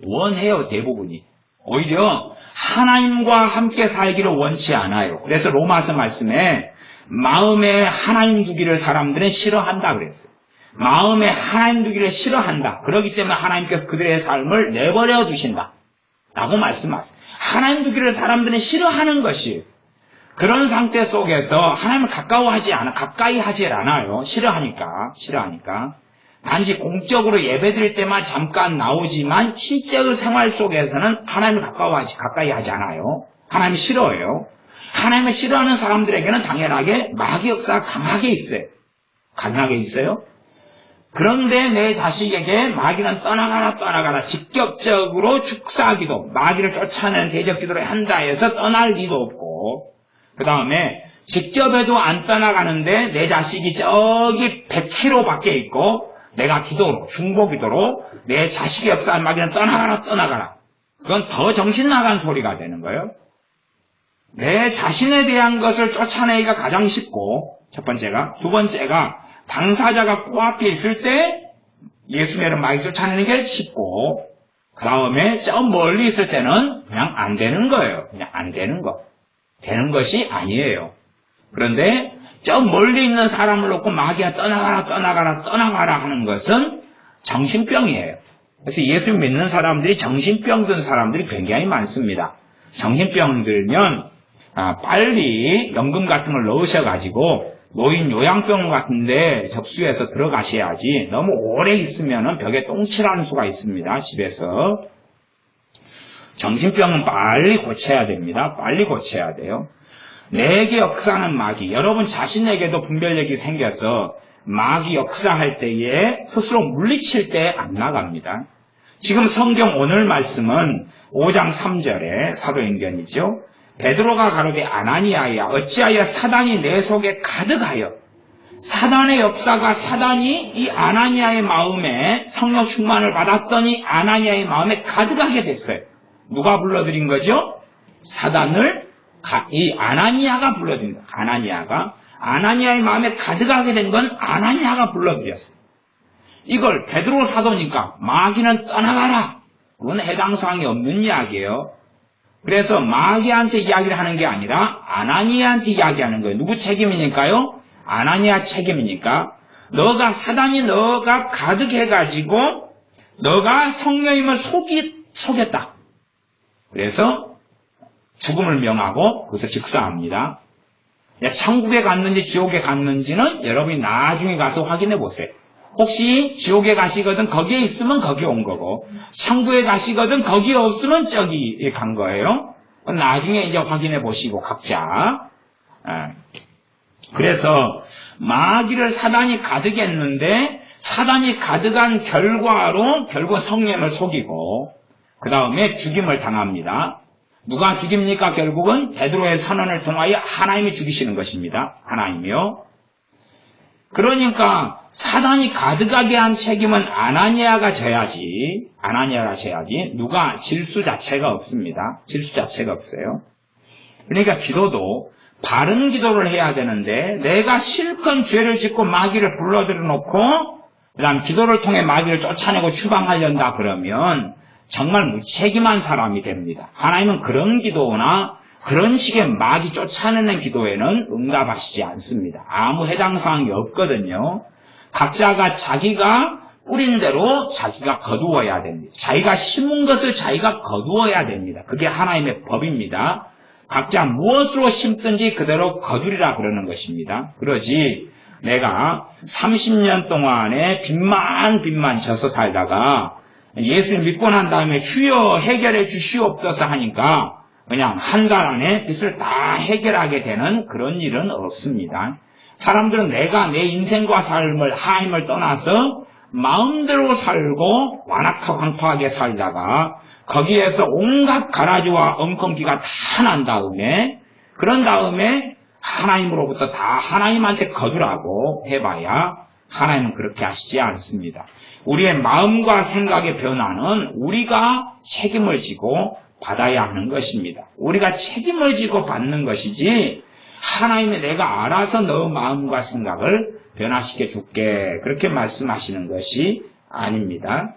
원해요. 대부분이. 오히려 하나님과 함께 살기를 원치 않아요. 그래서 로마서 말씀에 마음에 하나님 두기를 사람들은 싫어한다 그랬어요. 마음에 하나님 두기를 싫어한다. 그렇기 때문에 하나님께서 그들의 삶을 내버려 두신다. 라고 말씀하세요. 하나님 두기를 사람들은 싫어하는 것이 그런 상태 속에서 하나님을 가까이 하지 않아요. 싫어하니까. 단지 공적으로 예배드릴 때만 잠깐 나오지만 실제의 생활 속에서는 하나님을 가까이 하지 않아요. 하나님이 싫어해요. 하나님을 싫어하는 사람들에게는 당연하게 마귀 역사가 강하게 있어요. 그런데 내 자식에게 마귀는 떠나가라 직접적으로 축사기도 마귀를 쫓아내는 대적 기도를 한다 해서 떠날 리도 없고 그 다음에 직접 해도 안 떠나가는데 내 자식이 저기 100km 밖에 있고 내가 중보기도로 내 자식의 역사한 마귀는 떠나가라 그건 더 정신 나간 소리가 되는 거예요. 내 자신에 대한 것을 쫓아내기가 가장 쉽고 첫 번째가 두 번째가 당사자가 코앞에 있을 때 예수님을 마귀 쫓아내는 게 쉽고 그 다음에 저 멀리 있을 때는 그냥 안 되는 거예요. 그냥 안 되는 거. 되는 것이 아니에요. 그런데 저 멀리 있는 사람을 놓고 마귀가 떠나가라 하는 것은 정신병이에요. 그래서 예수 믿는 사람들이 정신병 든 사람들이 굉장히 많습니다. 정신병 들면 빨리 연금 같은 걸 넣으셔가지고 노인 요양병원 같은데 접수해서 들어가셔야지 너무 오래 있으면 벽에 똥칠하는 수가 있습니다. 집에서. 정신병은 빨리 고쳐야 됩니다. 빨리 고쳐야 돼요. 내게 역사하는 마귀. 여러분 자신에게도 분별력이 생겨서 마귀 역사할 때에 스스로 물리칠 때 안 나갑니다. 지금 성경 오늘 말씀은 5장 3절에 사도행전이죠. 베드로가 가로되 아나니아야 어찌하여 사단이 내 속에 가득하여 사단의 역사가 사단이 이 아나니아의 마음에 성령 충만을 받았더니 아나니아의 마음에 가득하게 됐어요. 누가 불러들인 거죠? 사단을 이 아나니아가 불러들인 거예요. 아나니아의 마음에 가득하게 된 건 아나니아가 불러들였어요. 이걸 베드로 사도니까 마귀는 떠나가라. 그건 해당 사항이 없는 이야기예요. 그래서 마귀한테 이야기를 하는 게 아니라 아나니아한테 이야기하는 거예요. 누구 책임이니까요? 아나니아 책임이니까. 사단이 너가 가득해가지고 너가 성령님을 속였다. 그래서 죽음을 명하고 거기서 즉사합니다. 천국에 갔는지 지옥에 갔는지는 여러분이 나중에 가서 확인해 보세요. 혹시 지옥에 가시거든 거기에 있으면 거기 온 거고 천국에 가시거든 거기에 없으면 저기 간 거예요. 나중에 이제 확인해 보시고 각자. 그래서 마귀를 사단이 가득했는데 사단이 가득한 결과로 결국 성령을 속이고 그 다음에 죽임을 당합니다. 누가 죽입니까? 결국은 베드로의 선언을 통하여 하나님이 죽이시는 것입니다. 하나님이요. 그러니까 사단이 가득하게 한 책임은 아나니아가 져야지. 누가 질수 자체가 없습니다. 질수 자체가 없어요. 그러니까 기도도 바른 기도를 해야 되는데 내가 실컷 죄를 짓고 마귀를 불러들여 놓고 그 다음 기도를 통해 마귀를 쫓아내고 추방하려다 그러면 정말 무책임한 사람이 됩니다. 하나님은 그런 기도나 그런 식의 마귀 쫓아내는 기도에는 응답하시지 않습니다. 아무 해당 사항이 없거든요. 각자가 자기가 뿌린 대로 자기가 거두어야 됩니다. 자기가 심은 것을 자기가 거두어야 됩니다. 그게 하나님의 법입니다. 각자 무엇으로 심든지 그대로 거두리라 그러는 것입니다. 그러지 내가 30년 동안에 빚만 져서 살다가 예수님 믿고 난 다음에 주여 해결해 주시옵소서 하니까 그냥 한 달 안에 빚을 다 해결하게 되는 그런 일은 없습니다. 사람들은 내가 내 인생과 삶을 하나님을 떠나서 마음대로 살고 완악하게 살다가 거기에서 온갖 가라지와 엉겅퀴가 다 난 다음에 그런 다음에 하나님으로부터 다 하나님한테 거두라고 해봐야 하나님은 그렇게 하시지 않습니다. 우리의 마음과 생각의 변화는 우리가 책임을 지고 받아야 하는 것입니다. 우리가 책임을 지고 받는 것이지 하나님이 내가 알아서 너 마음과 생각을 변화시켜 줄게 그렇게 말씀하시는 것이 아닙니다.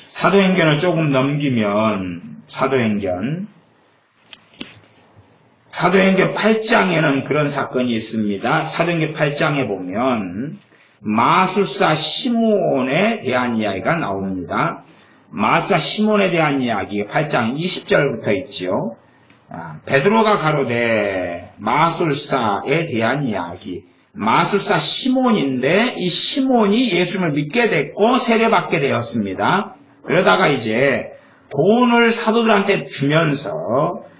사도행전을 조금 넘기면 사도행전 8장에는 그런 사건이 있습니다. 사도행전 8장에 보면 마술사 시므온에 대한 이야기가 나옵니다. 마술사 시몬에 대한 이야기 8장 20절부터 있지요. 베드로가 가로되 마술사에 대한 이야기. 마술사 시몬인데 이 시몬이 예수님을 믿게 됐고 세례받게 되었습니다. 그러다가 이제 돈을 사도들한테 주면서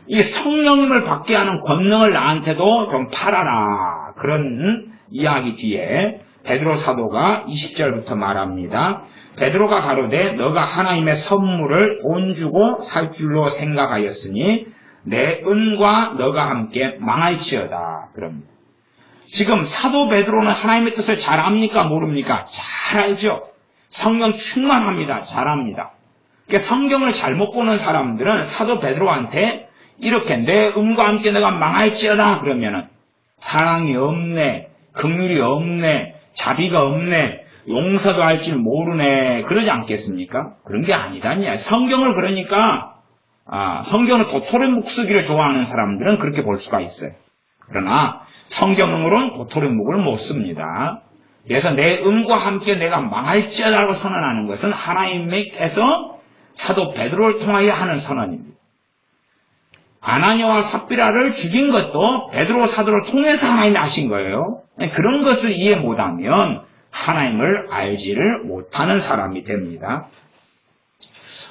이 성령님을 받게 하는 권능을 나한테도 좀 팔아라. 그런 이야기 뒤에 베드로 사도가 20절부터 말합니다. 베드로가 가로되 너가 하나님의 선물을 돈 주고 살 줄로 생각하였으니 내 은과 너가 함께 망할지어다. 그럽니다. 지금 사도 베드로는 하나님의 뜻을 잘 압니까? 모릅니까? 잘 알죠. 성령 충만합니다. 잘 압니다. 그러니까 성경을 잘못 보는 사람들은 사도 베드로한테 이렇게 내 은과 함께 내가 망할지어다 그러면은 사랑이 없네, 긍휼이 없네, 자비가 없네, 용서도 할 줄 모르네 그러지 않겠습니까? 그런 게 아니다니요. 성경을 그러니까 성경을 도토리 묵쓰기를 좋아하는 사람들은 그렇게 볼 수가 있어요. 그러나 성경으로는 도토리 묵을 못 씁니다. 그래서 내 은과 함께 내가 망할지어다라고 선언하는 것은 하나님께서 사도 베드로를 통하여 하는 선언입니다. 아나니아와 삽비라를 죽인 것도 베드로 사도를 통해서 하나님이 하신 거예요. 그런 것을 이해 못하면 하나님을 알지를 못하는 사람이 됩니다.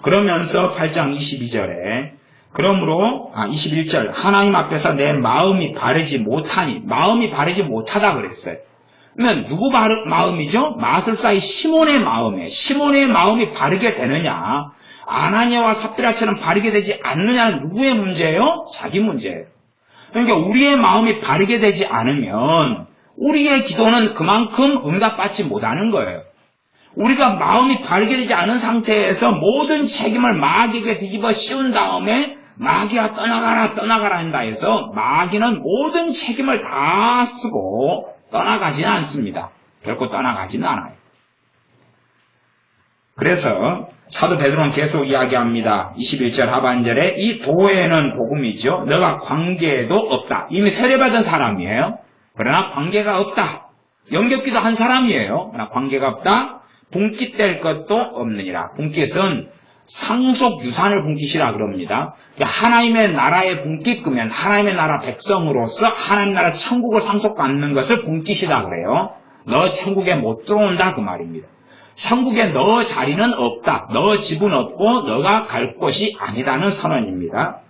그러면서 8장 22절에 그러므로 21절 하나님 앞에서 내 마음이 바르지 못하니 마음이 바르지 못하다 그랬어요. 그러면 누구 마음이죠? 마술사의 시몬의 마음에 시몬의 마음이 바르게 되느냐 아나니아와 삽비라처럼 바르게 되지 않느냐는 누구의 문제예요? 자기 문제예요. 그러니까 우리의 마음이 바르게 되지 않으면 우리의 기도는 그만큼 응답받지 못하는 거예요. 우리가 마음이 바르게 되지 않은 상태에서 모든 책임을 마귀에게 뒤집어 씌운 다음에 마귀야 떠나가라 한다 해서 마귀는 모든 책임을 다 쓰고 떠나가지는 않습니다. 결코 떠나가지는 않아요. 그래서 사도 베드로는 계속 이야기합니다. 21절 하반절에 이 도에는 복음이죠. 너가 관계도 없다. 이미 세례받은 사람이에요. 그러나 관계가 없다. 영접기도 한 사람이에요. 그러나 관계가 없다. 분깃될 것도 없느니라. 분깃은 상속 유산을 분깃이라 그럽니다. 하나님의 나라의 분깃 그러면 하나님의 나라 백성으로서 하나님 나라 천국을 상속받는 것을 분깃이라 그래요. 너 천국에 못 들어온다 그 말입니다. 천국에 너 자리는 없다. 너 집은 없고 너가 갈 곳이 아니라는 선언입니다.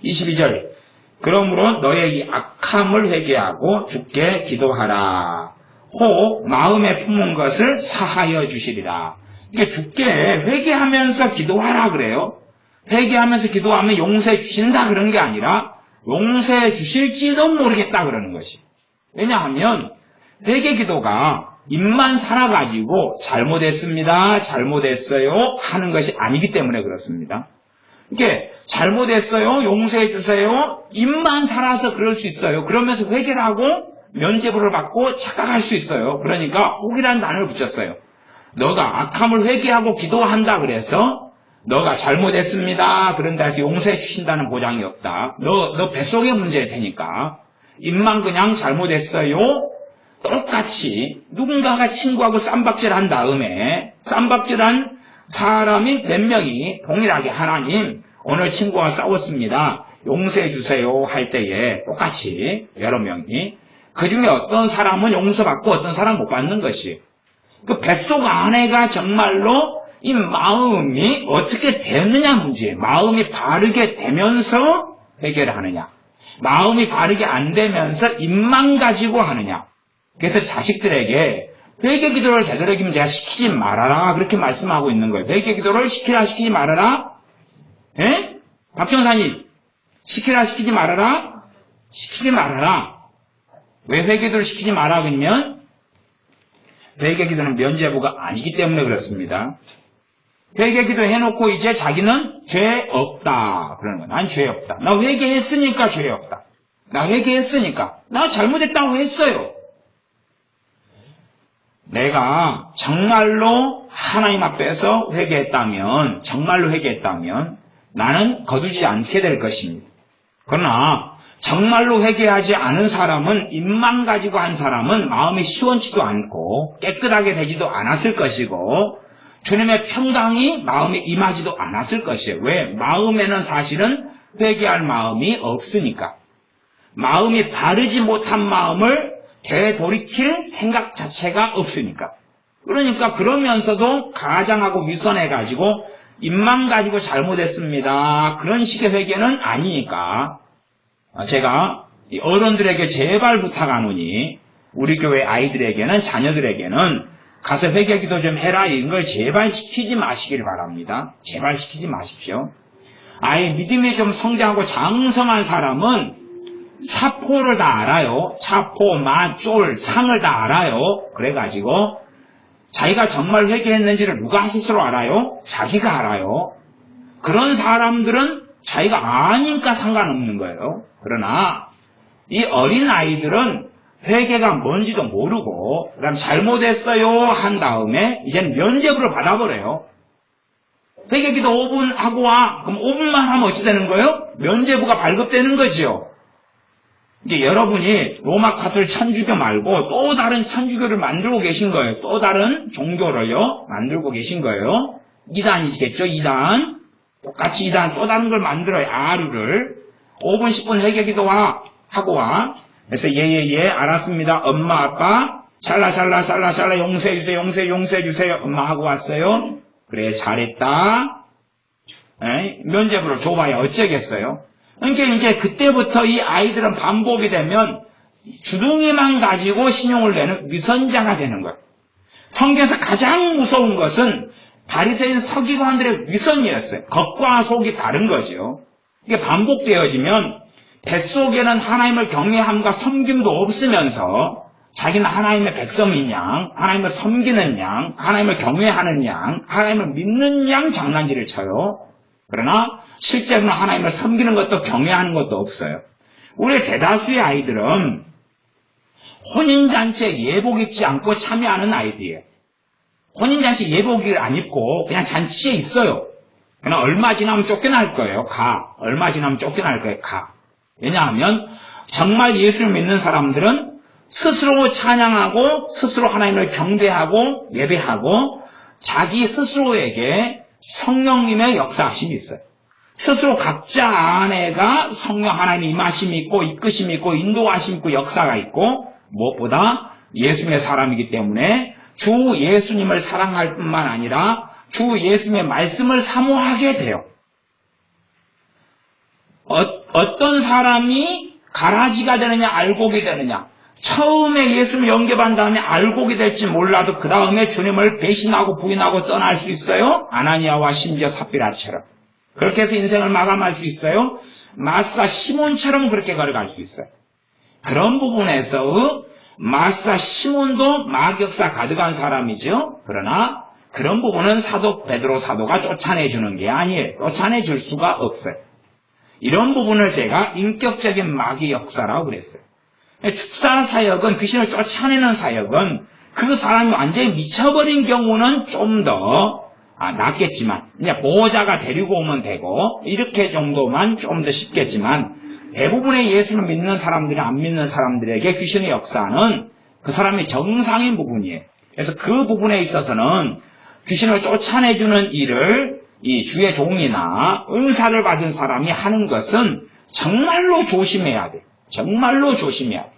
22절 그러므로 너의 이 악함을 회개하고 주께 기도하라. 호 마음에 품은 것을 사하여 주시리라. 그러니까 주께 회개하면서 기도하라 그래요. 회개하면서 기도하면 용서해 주신다 그런 게 아니라 용서해 주실지도 모르겠다 그러는 것이. 왜냐하면 회개 기도가 입만 살아가지고 잘못했습니다, 잘못했어요 하는 것이 아니기 때문에 그렇습니다. 이게 잘못했어요, 용서해 주세요 입만 살아서 그럴 수 있어요. 그러면서 회개를 하고 면죄부를 받고 착각할 수 있어요. 그러니까 혹이라는 단어를 붙였어요. 너가 악함을 회개하고 기도한다 그래서 너가 잘못했습니다 그런다 해서 용서해 주신다는 보장이 없다. 너 뱃속의 문제일 테니까 입만 그냥 잘못했어요 똑같이 누군가가 친구하고 쌈박질한 다음에 쌈박질한 사람이 몇 명이 동일하게 하나님 오늘 친구와 싸웠습니다 용서해 주세요 할 때에 똑같이 여러 명이 그 중에 어떤 사람은 용서받고 어떤 사람은 못 받는 것이 그 뱃속 안에가 정말로 이 마음이 어떻게 되느냐 문제예요. 마음이 바르게 되면서 회개를 하느냐 마음이 바르게 안 되면서 입만 가지고 하느냐. 그래서 자식들에게 회개 기도를 되도록이면 제가 시키지 말아라 그렇게 말씀하고 있는 거예요. 회개 기도를 시키라 시키지 말아라. 예? 박정사님 시키라 시키지 말아라. 시키지 말아라. 왜 회개기도를 시키지 마라 그러면 회개기도는 면죄부가 아니기 때문에 그렇습니다. 회개기도 해놓고 이제 자기는 죄 없다 그러는 거야. 난 죄 없다. 나 회개했으니까 죄 없다. 나 회개했으니까. 나 잘못했다고 했어요. 내가 정말로 하나님 앞에서 회개했다면 정말로 회개했다면 나는 거두지 않게 될 것입니다. 그러나 정말로 회개하지 않은 사람은 입만 가지고 한 사람은 마음이 시원치도 않고 깨끗하게 되지도 않았을 것이고 주님의 평강이 마음에 임하지도 않았을 것이에요. 왜? 마음에는 사실은 회개할 마음이 없으니까. 마음이 바르지 못한 마음을 되돌이킬 생각 자체가 없으니까. 그러니까 그러면서도 가장하고 위선해가지고 입만 가지고 잘못했습니다. 그런 식의 회개는 아니니까 제가 어른들에게 제발 부탁하노니 우리 교회 아이들에게는 자녀들에게는 가서 회개기도 좀 해라 이런 걸 제발 시키지 마시길 바랍니다. 제발 시키지 마십시오. 아이 믿음이 좀 성장하고 장성한 사람은 차포를 다 알아요. 차포, 마, 쫄, 상을 다 알아요. 그래가지고 자기가 정말 회개했는지를 누가 스스로 알아요? 자기가 알아요. 그런 사람들은 자기가 아니니까 상관없는 거예요. 그러나 이 어린 아이들은 회개가 뭔지도 모르고 그다음 잘못했어요 한 다음에 이제는 면죄부를 받아버려요. 회개기도 5분 하고 와. 그럼 5분만 하면 어찌 되는 거예요? 면죄부가 발급되는 거지요. 이게 여러분이 로마 카톨릭 천주교 말고 또 다른 천주교를 만들고 계신 거예요. 또 다른 종교를요 만들고 계신 거예요. 2단이겠죠. 2단. 똑같이 2단 또 다른 걸 만들어요. 아류를. 5분, 10분 회개기도 하고 와. 그래서 예, 알았습니다. 엄마, 아빠, 샬라, 용서해주세요. 엄마 하고 왔어요. 그래, 잘했다. 면죄부를 줘봐야 어쩌겠어요. 그러니까 이제 그때부터 이 아이들은 반복이 되면 주둥이만 가지고 신용을 내는 위선자가 되는 거예요. 성경에서 가장 무서운 것은 바리새인 서기관들의 위선이었어요. 겉과 속이 다른 거죠. 이게 반복되어지면 뱃속에는 하나님을 경외함과 섬김도 없으면서 자기는 하나님의 백성인 양, 하나님을 섬기는 양, 하나님을 경외하는 양, 하나님을 믿는 양 장난질을 쳐요. 그러나 실제로는 하나님을 섬기는 것도 경외하는 것도 없어요. 우리 대다수의 아이들은 혼인잔치에 예복 입지 않고 참여하는 아이들이에요. 혼인잔치 예복을 안 입고 그냥 잔치에 있어요. 그러나 얼마 지나면 쫓겨날 거예요. 얼마 지나면 쫓겨날 거예요. 왜냐하면 정말 예수를 믿는 사람들은 스스로 찬양하고 스스로 하나님을 경배하고 예배하고 자기 스스로에게 성령님의 역사하심이 있어요. 스스로 각자 안에가 성령 하나님의 임하심이 있고 이끄심이 있고 인도하심이 있고 역사가 있고 무엇보다 예수님의 사람이기 때문에 주 예수님을 사랑할 뿐만 아니라 주 예수님의 말씀을 사모하게 돼요. 어떤 사람이 가라지가 되느냐 알곡이 되느냐, 처음에 예수님을 영접한 다음에 알곡이 될지 몰라도 그 다음에 주님을 배신하고 부인하고 떠날 수 있어요. 아나니아와 심지어 삽비라처럼. 그렇게 해서 인생을 마감할 수 있어요. 마스다 시몬처럼 그렇게 걸어갈 수 있어요. 그런 부분에서 마스다 시몬도 마귀역사 가득한 사람이죠. 그러나 그런 부분은 사도 베드로 사도가 쫓아내주는 게 아니에요. 쫓아내줄 수가 없어요. 이런 부분을 제가 인격적인 마귀 역사라고 그랬어요. 축사 사역은, 귀신을 쫓아내는 사역은 그 사람이 완전히 미쳐버린 경우는 좀 더 낫겠지만, 그냥 보호자가 데리고 오면 되고 이렇게 정도만 좀 더 쉽겠지만, 대부분의 예수를 믿는 사람들이 안 믿는 사람들에게 귀신의 역사는 그 사람의 정상인 부분이에요. 그래서 그 부분에 있어서는 귀신을 쫓아내주는 일을 이 주의 종이나 은사를 받은 사람이 하는 것은 정말로 조심해야 돼요. 정말로 조심해야 돼요.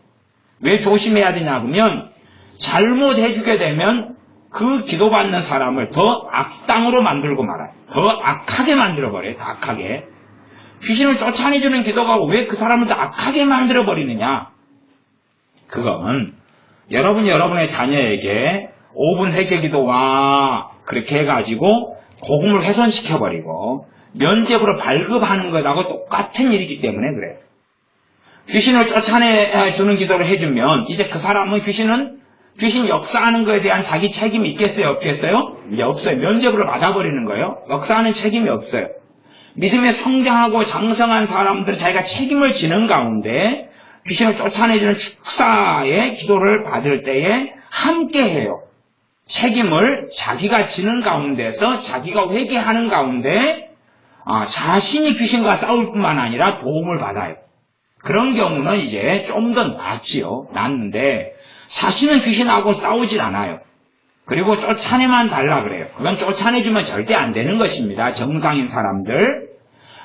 왜 조심해야 되냐 그러면 잘못해주게 되면 그 기도받는 사람을 더 악당으로 만들고 말아요. 더 악하게 만들어버려요. 더 악하게. 귀신을 쫓아내주는 기도가 왜 그 사람을 더 악하게 만들어버리느냐. 그건 여러분의 자녀에게 5분 회개기도와 그렇게 해가지고 복음을 훼손시켜버리고 면죄부로 발급하는 것하고 똑같은 일이기 때문에 그래요. 귀신을 쫓아내주는 기도를 해주면 이제 그 사람은 귀신 역사하는 것에 대한 자기 책임이 있겠어요? 없겠어요? 이제 없어요. 면죄부를 받아버리는 거예요. 역사하는 책임이 없어요. 믿음에 성장하고 장성한 사람들은 자기가 책임을 지는 가운데 귀신을 쫓아내주는 축사의 기도를 받을 때에 함께해요. 책임을 자기가 지는 가운데서 자기가 회개하는 가운데 자신이 귀신과 싸울 뿐만 아니라 도움을 받아요. 그런 경우는 이제 좀 더 낫지요. 낫는데 자신은 귀신하고 싸우질 않아요. 그리고 쫓아내만 달라 그래요. 그건 쫓아내주면 절대 안 되는 것입니다. 정상인 사람들.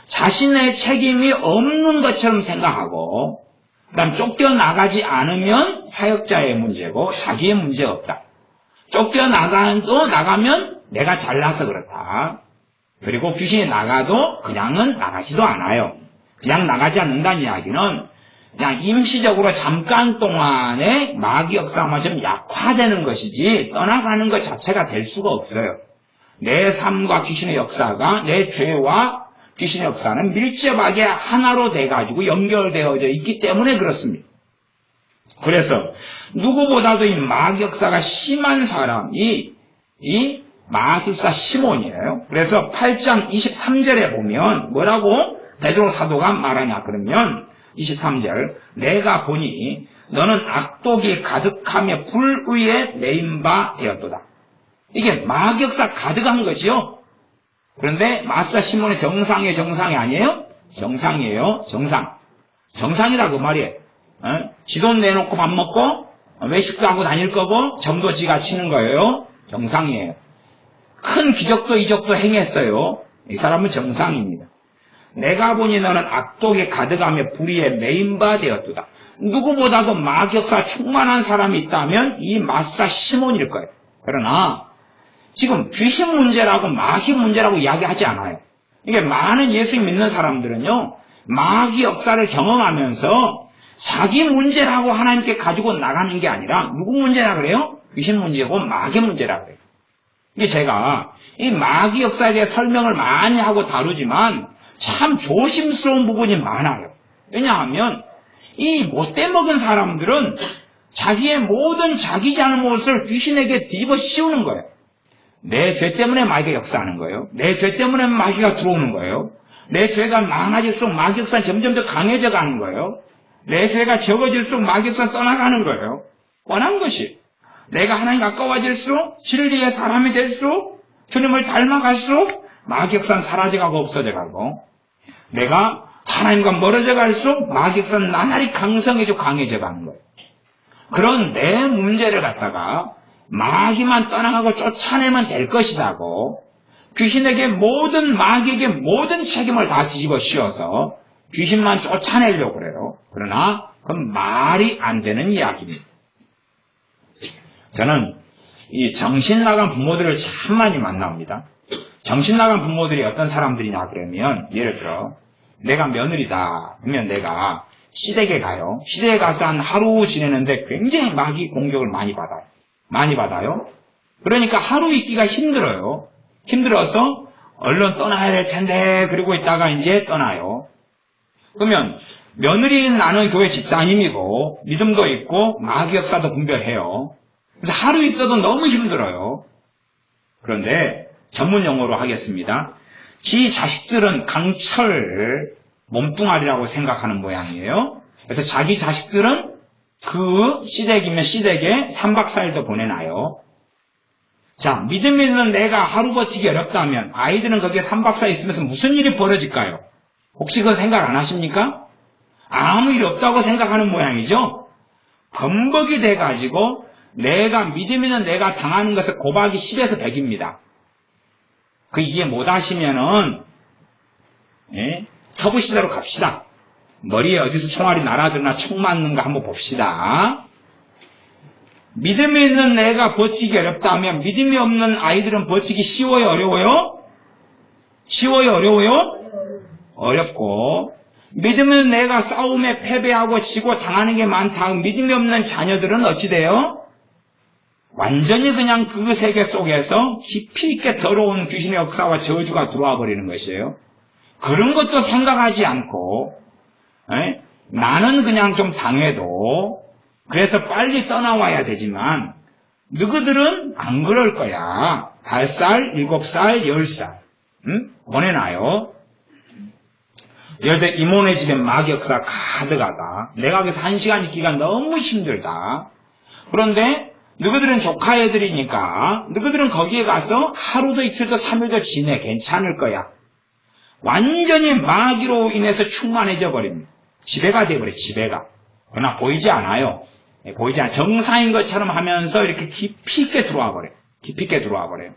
자신의 책임이 없는 것처럼 생각하고 그다음 쫓겨나가지 않으면 사역자의 문제고 자기의 문제가 없다. 나가면 내가 잘나서 그렇다. 그리고 귀신이 나가도 그냥은 나가지도 않아요. 그냥 나가지 않는다는 이야기는 그냥 임시적으로 잠깐 동안에 마귀 역사만 좀 약화되는 것이지 떠나가는 것 자체가 될 수가 없어요. 내 삶과 귀신의 역사가, 내 죄와 귀신의 역사는 밀접하게 하나로 돼가지고 연결되어져 있기 때문에 그렇습니다. 그래서 누구보다도 이 마귀 역사가 심한 사람이 이 마술사 시몬이에요. 그래서 8장 23절에 보면 뭐라고 베드로 사도가 말하냐 그러면 23절 내가 보니 너는 악독이 가득하며 불의에 매인바 되었도다. 이게 마귀 역사 가득한 거지요. 그런데 마술사 시몬의 정상이 아니에요? 정상이에요. 정상이다 그 말이에요. 지돈 내놓고 밥 먹고 외식도 하고 다닐 거고 점도 지가 치는 거예요. 정상이에요. 큰 기적도 이적도 행했어요. 이 사람은 정상입니다. 내가 보니 너는 악독에 가득하며 불의에 메인바 되었도다. 누구보다도 마격사 충만한 사람이 있다면 이 마술사 시몬일 거예요. 그러나 지금 귀신 문제라고 마귀 문제라고 이야기하지 않아요. 이게 많은 예수 믿는 사람들은요, 마귀 역사를 경험하면서 자기 문제라고 하나님께 가지고 나가는 게 아니라 누구 문제라 그래요? 귀신 문제고 마귀 문제라 그래요. 이게 제가 이 마귀 역사에 대해 설명을 많이 하고 다루지만 참 조심스러운 부분이 많아요. 왜냐하면 이 못돼 먹은 사람들은 자기의 모든 자기 잘못을 귀신에게 뒤집어 씌우는 거예요. 내 죄 때문에 마귀가 역사하는 거예요. 내 죄 때문에 마귀가 들어오는 거예요. 내 죄가 많아질수록 마귀 역사는 점점 더 강해져 가는 거예요. 내 죄가 적어질수록 마귀 역사는 떠나가는 거예요. 뻔한 것이. 내가 하나님 가까워질수록 진리의 사람이 될수록 주님을 닮아갈수록 마귀 역사는 사라져가고 없어져가고 내가 하나님과 멀어져 갈수록 마귀 역사는 나날이 강성해지고 강해져가는 거예요. 그런 내 문제를 갖다가 마귀만 떠나가고 쫓아내면 될 것이라고 귀신에게 마귀에게 모든 책임을 다 뒤집어 씌워서 귀신만 쫓아내려고 그래요. 그러나 그건 말이 안 되는 이야기입니다. 저는 이 정신 나간 부모들을 참 많이 만납니다. 정신 나간 부모들이 어떤 사람들이냐 그러면 예를 들어 내가 며느리다 그러면 내가 시댁에 가요. 시댁에 가서 한 하루 지내는데 굉장히 마귀 공격을 많이 받아요. 그러니까 하루 있기가 힘들어요. 힘들어서 얼른 떠나야 될 텐데 그러고 있다가 이제 떠나요. 그러면 며느리는 나는 교회 집사님이고 믿음도 있고 마귀 역사도 분별해요. 그래서 하루 있어도 너무 힘들어요. 그런데 전문 용어로 하겠습니다. 지 자식들은 강철 몸뚱아리라고 생각하는 모양이에요. 그래서 자기 자식들은 그 시댁이면 시댁에 3박 4일도 보내놔요. 자, 믿음 있는 내가 하루 버티기 어렵다면 아이들은 거기에 3박 4일 있으면서 무슨 일이 벌어질까요? 혹시 그거 생각 안 하십니까? 아무 일 없다고 생각하는 모양이죠? 범벅이 돼가지고 내가 믿음 있는 내가 당하는 것을 곱하기 10에서 100입니다. 그 이해 못 하시면은 서부시대로 갑시다. 머리에 어디서 총알이 날아드나 총 맞는가 한번 봅시다. 믿음이 있는 내가 버티기 어렵다면 믿음이 없는 아이들은 버티기 쉬워요? 어려워요? 쉬워요? 어려워요? 어렵고 믿음이 있는 내가 싸움에 패배하고 지고 당하는 게 많다. 믿음이 없는 자녀들은 어찌 돼요? 완전히 그냥 그 세계 속에서 깊이 있게 더러운 귀신의 역사와 저주가 들어와 버리는 것이에요. 그런 것도 생각하지 않고 나는 그냥 좀 당해도 그래서 빨리 떠나와야 되지만 너희들은 안 그럴 거야. 5살, 7살, 10살 보내놔요. 예를 들어 이모네 집에 마귀 역사 가득하다. 내가 거기서 1시간 있기가 너무 힘들다. 그런데 너희들은 조카 애들이니까 너희들은 거기에 가서 하루도 이틀도 3일도 지내. 괜찮을 거야. 완전히 마귀로 인해서 충만해져 버립니다. 지배가 돼버려. 지배가. 그러나 보이지 않아요. 보이지 않아요. 정상인 것처럼 하면서 이렇게 깊이 있게 들어와 버려요. 깊이 있게 들어와 버려요.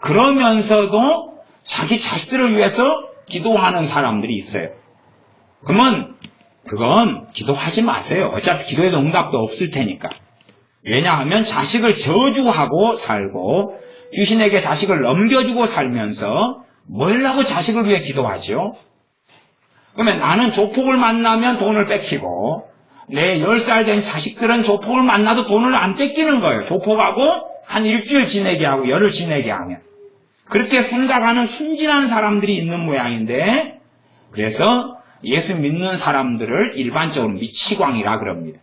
그러면서도 자기 자식들을 위해서 기도하는 사람들이 있어요. 그러면 그건 기도하지 마세요. 어차피 기도해도 응답도 없을 테니까. 왜냐하면 자식을 저주하고 살고 귀신에게 자식을 넘겨주고 살면서 뭐라고 자식을 위해 기도하죠? 그러면 나는 조폭을 만나면 돈을 뺏기고 내 10살 된 자식들은 조폭을 만나도 돈을 안 뺏기는 거예요. 조폭하고 한 일주일 지내게 하고 열흘 지내게 하면. 그렇게 생각하는 순진한 사람들이 있는 모양인데 그래서 예수 믿는 사람들을 일반적으로 미치광이라 그럽니다.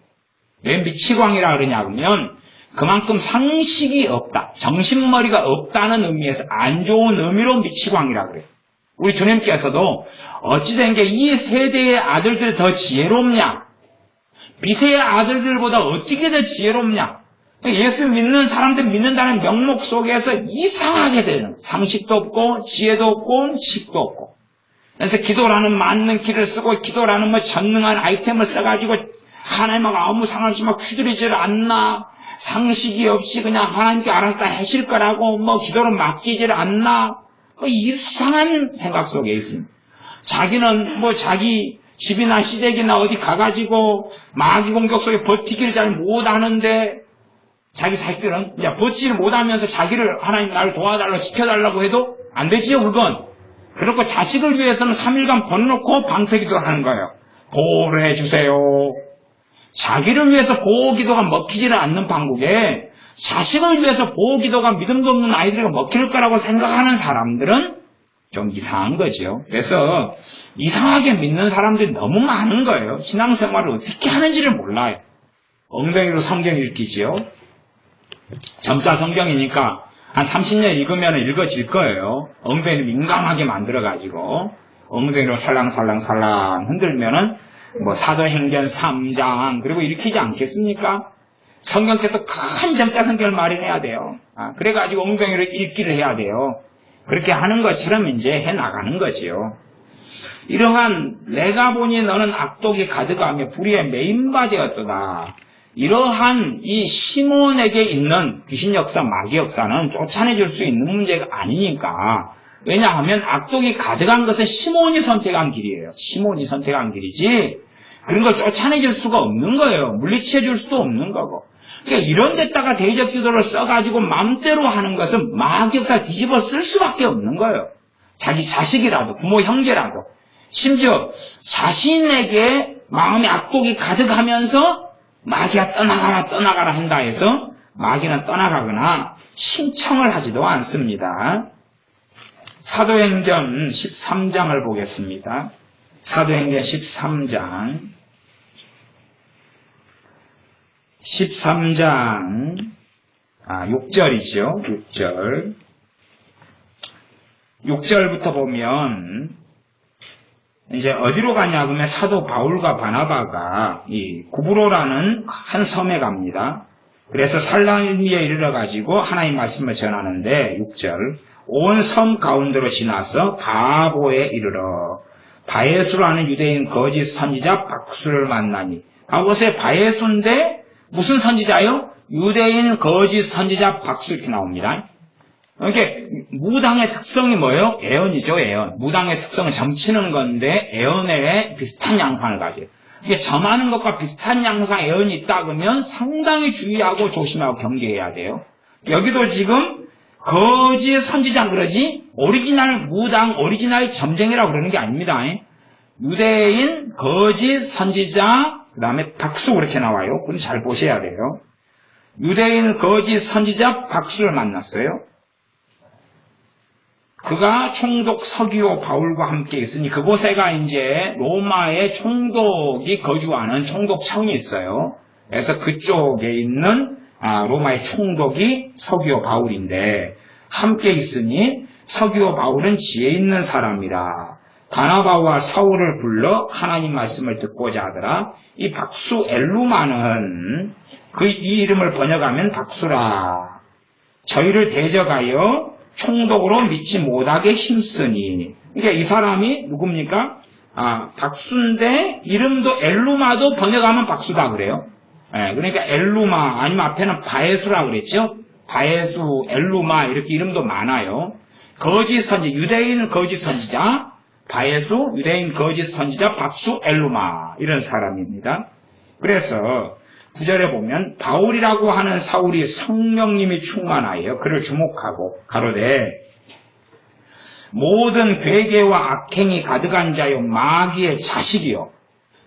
왜 미치광이라 그러냐 그러면 그만큼 상식이 없다. 정신머리가 없다는 의미에서 안 좋은 의미로 미치광이라 그래요. 우리 주님께서도 어찌된 게 이 세대의 아들들이 더 지혜롭냐? 비세의 아들들보다 어떻게 더 지혜롭냐? 예수 믿는 사람들 믿는다는 명목 속에서 이상하게 되는 상식도 없고 지혜도 없고 식도 없고 그래서 기도라는 맞는 길을 쓰고 기도라는 뭐 전능한 아이템을 써가지고 하나님하고 아무 상관없이 막 휘두르질 않나 상식이 없이 그냥 하나님께 알아서 하실 거라고 뭐 기도를 맡기질 않나 뭐 이상한 생각 속에 있습니다. 자기는 뭐 자기 집이나 시댁이나 어디 가가지고 마귀 공격 속에 버티기를 잘 못하는데 자기 자식들은 이제 버티지를 못하면서 자기를 하나님 나를 도와달라고 지켜달라고 해도 안 되지요, 그건. 그렇고 자식을 위해서는 3일간 번놓고 방패기도 하는 거예요. 보호를 해주세요. 자기를 위해서 보호기도가 먹히지는 않는 판국에 자식을 위해서 보호기도가 믿음도 없는 아이들이 먹힐 거라고 생각하는 사람들은 좀 이상한 거죠. 그래서 이상하게 믿는 사람들이 너무 많은 거예요. 신앙생활을 어떻게 하는지를 몰라요. 엉덩이로 성경 읽기지요. 점자 성경이니까 한 30년 읽으면 읽어질 거예요. 엉덩이를 민감하게 만들어가지고 엉덩이로 살랑살랑 흔들면은 뭐 사도행전 3장 그리고 일으키지 않겠습니까? 성경책도 큰 점자 성경을 마련해야 돼요. 그래가지고 엉덩이로 읽기를 해야 돼요. 그렇게 하는 것처럼 이제 해나가는 거지요. 이러한 내가 보니 너는 악독이 가득하며 불의에 메인바 되었도다. 이러한 이 시몬에게 있는 귀신 역사, 마귀 역사는 쫓아내줄 수 있는 문제가 아니니까. 왜냐하면 악독이 가득한 것은 시몬이 선택한 길이에요. 시몬이 선택한 길이지 그런 걸 쫓아내줄 수가 없는 거예요. 물리쳐줄 수도 없는 거고. 그러니까 이런 데다가 대적 기도를 써가지고 마음대로 하는 것은 마귀 역사를 뒤집어 쓸 수밖에 없는 거예요. 자기 자식이라도 부모 형제라도 심지어 자신에게 마음의 악독이 가득하면서 마귀야 떠나가라 한다 해서 마귀는 떠나가거나 신청을 하지도 않습니다. 사도행전 13장을 보겠습니다. 사도행전 13장 6절이죠. 6절부터 보면 이제 어디로 가냐 그러면 사도 바울과 바나바가 이 구브로라는 한 섬에 갑니다. 그래서 살라미에 이르러 가지고 하나님 말씀을 전하는데 6절 온 섬 가운데로 지나서 바보에 이르러 바예수라는 유대인 거짓 선지자 박수를 만나니. 보세요. 바예수인데 무슨 선지자요? 유대인 거짓 선지자 박수 이렇게 나옵니다. 이렇게 무당의 특성이 뭐예요? 애언이죠, 애언. 무당의 특성은 점치는 건데 애언에 비슷한 양상을 가져요. 이게 점하는 것과 비슷한 양상 애언이 있다 그러면 상당히 주의하고 조심하고 경계해야 돼요. 여기도 지금 거짓 선지자 그러지 오리지널 무당, 오리지널 점쟁이라고 그러는 게 아닙니다. 유대인 거짓 선지자 그 다음에 박수 그렇게 나와요. 그건 잘 보셔야 돼요. 유대인 거짓 선지자 박수를 만났어요. 그가 총독 서기오 바울과 함께 있으니 그곳에가 이제 로마의 총독이 거주하는 총독청이 있어요. 그래서 그쪽에 있는 로마의 총독이 서기오 바울인데 함께 있으니 서기오 바울은 지혜 있는 사람이라. 바나바와 사울을 불러 하나님 말씀을 듣고자 하더라. 이 박수 엘루마는 이 이름을 번역하면 박수라. 저희를 대적하여 총독으로 믿지 못하게 힘쓰니. 그러니까 이 사람이 누굽니까? 박수인데 이름도 엘루마도 번역하면 박수다 그래요. 그러니까 엘루마 아니면 앞에는 바예수라 그랬죠. 바예수, 엘루마 이렇게 이름도 많아요. 거짓 선지, 유대인 거짓 선지자 바예수, 유대인 거짓 선지자 박수, 엘루마 이런 사람입니다. 그래서 9절에 보면 바울이라고 하는 사울이 성령님이 충만하여 그를 주목하고 가로되 모든 괴계와 악행이 가득한 자요 마귀의 자식이요.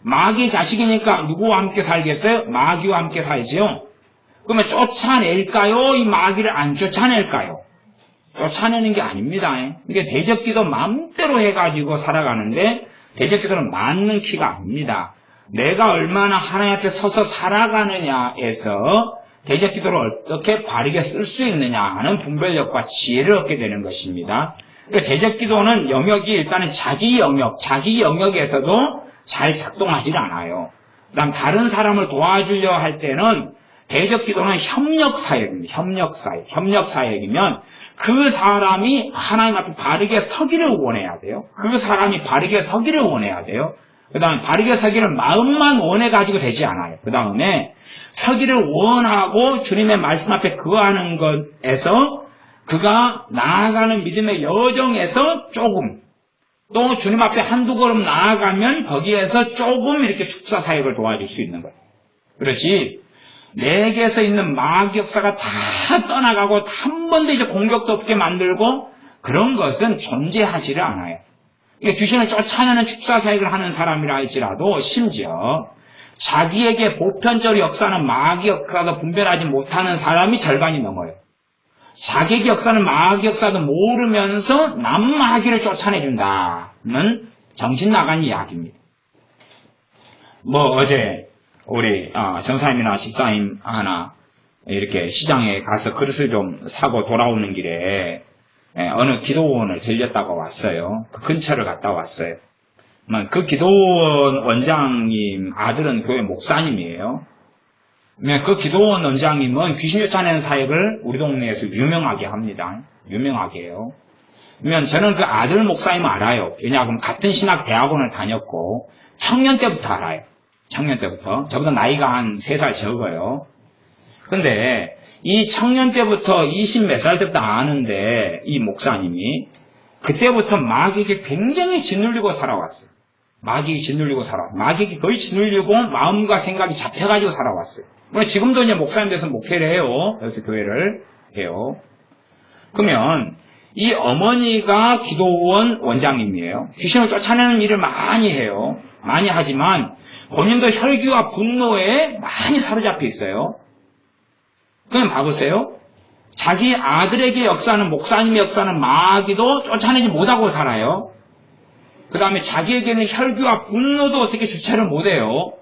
마귀의 자식이니까 누구와 함께 살겠어요? 마귀와 함께 살지요. 그러면 쫓아낼까요? 이 마귀를 안 쫓아낼까요? 쫓아내는 게 아닙니다. 이게 대적기도 마음대로 해가지고 살아가는데 대적기도는 맞는 키가 아닙니다. 내가 얼마나 하나님 앞에 서서 살아가느냐에서 대적기도를 어떻게 바르게 쓸 수 있느냐 하는 분별력과 지혜를 얻게 되는 것입니다. 그러니까 대적기도는 영역이 일단은 자기 영역에서도 잘 작동하지 않아요. 그다음 다른 사람을 도와주려 할 때는 대적기도는 협력사역입니다. 협력사역이면 그 사람이 하나님 앞에 바르게 서기를 원해야 돼요. 그 사람이 바르게 서기를 원해야 돼요. 그 다음에 바르게 서기를 마음만 원해가지고 되지 않아요. 그 다음에 서기를 원하고 주님의 말씀 앞에 거하는 것에서 그가 나아가는 믿음의 여정에서 조금 또 주님 앞에 한두 걸음 나아가면 거기에서 조금 이렇게 축사 사역을 도와줄 수 있는 거예요. 그렇지 내게서 있는 마귀 역사가 다 떠나가고 한 번도 이제 공격도 없게 만들고 그런 것은 존재하지를 않아요. 이게 귀신을 쫓아내는 축사 사역을 하는 사람이라 할지라도 심지어 자기에게 보편적으로 역사하는 마귀 역사도 분별하지 못하는 사람이 절반이 넘어요. 자기에게 역사는 마귀 역사도 모르면서 남 마귀를 쫓아내준다는 정신 나간 이야기입니다. 어제 우리 정사님이나 집사님 하나 이렇게 시장에 가서 그릇을 좀 사고 돌아오는 길에 어느 기도원을 들렸다가 왔어요. 그 근처를 갔다 왔어요. 그 기도원 원장님 아들은 교회 목사님이에요. 그 기도원 원장님은 귀신 쫓아내는 사역을 우리 동네에서 유명하게 합니다. 유명하게 해요. 저는 그 아들 목사님 알아요. 왜냐하면 같은 신학 대학원을 다녔고 청년 때부터 알아요. 청년 때부터. 저보다 나이가 한 3살 적어요. 근데 이 청년 때부터 20 몇 살 때부터 아는데 이 목사님이 그때부터 마귀에게 굉장히 짓눌리고 살아왔어요. 마귀에게 짓눌리고 살아왔어요. 마귀에게 거의 짓눌리고 마음과 생각이 잡혀가지고 살아왔어요. 지금도 이제 목사님 돼서 목회를 해요. 그래서 교회를 해요. 그러면 이 어머니가 기도원 원장님이에요. 귀신을 쫓아내는 일을 많이 해요. 많이 하지만 본인도 혈기와 분노에 많이 사로잡혀 있어요. 그럼 봐보세요. 자기 아들에게 역사하는 목사님의 역사하는 마귀도 쫓아내지 못하고 살아요. 그 다음에 자기에게는 혈기와 분노도 어떻게 주체를 못해요.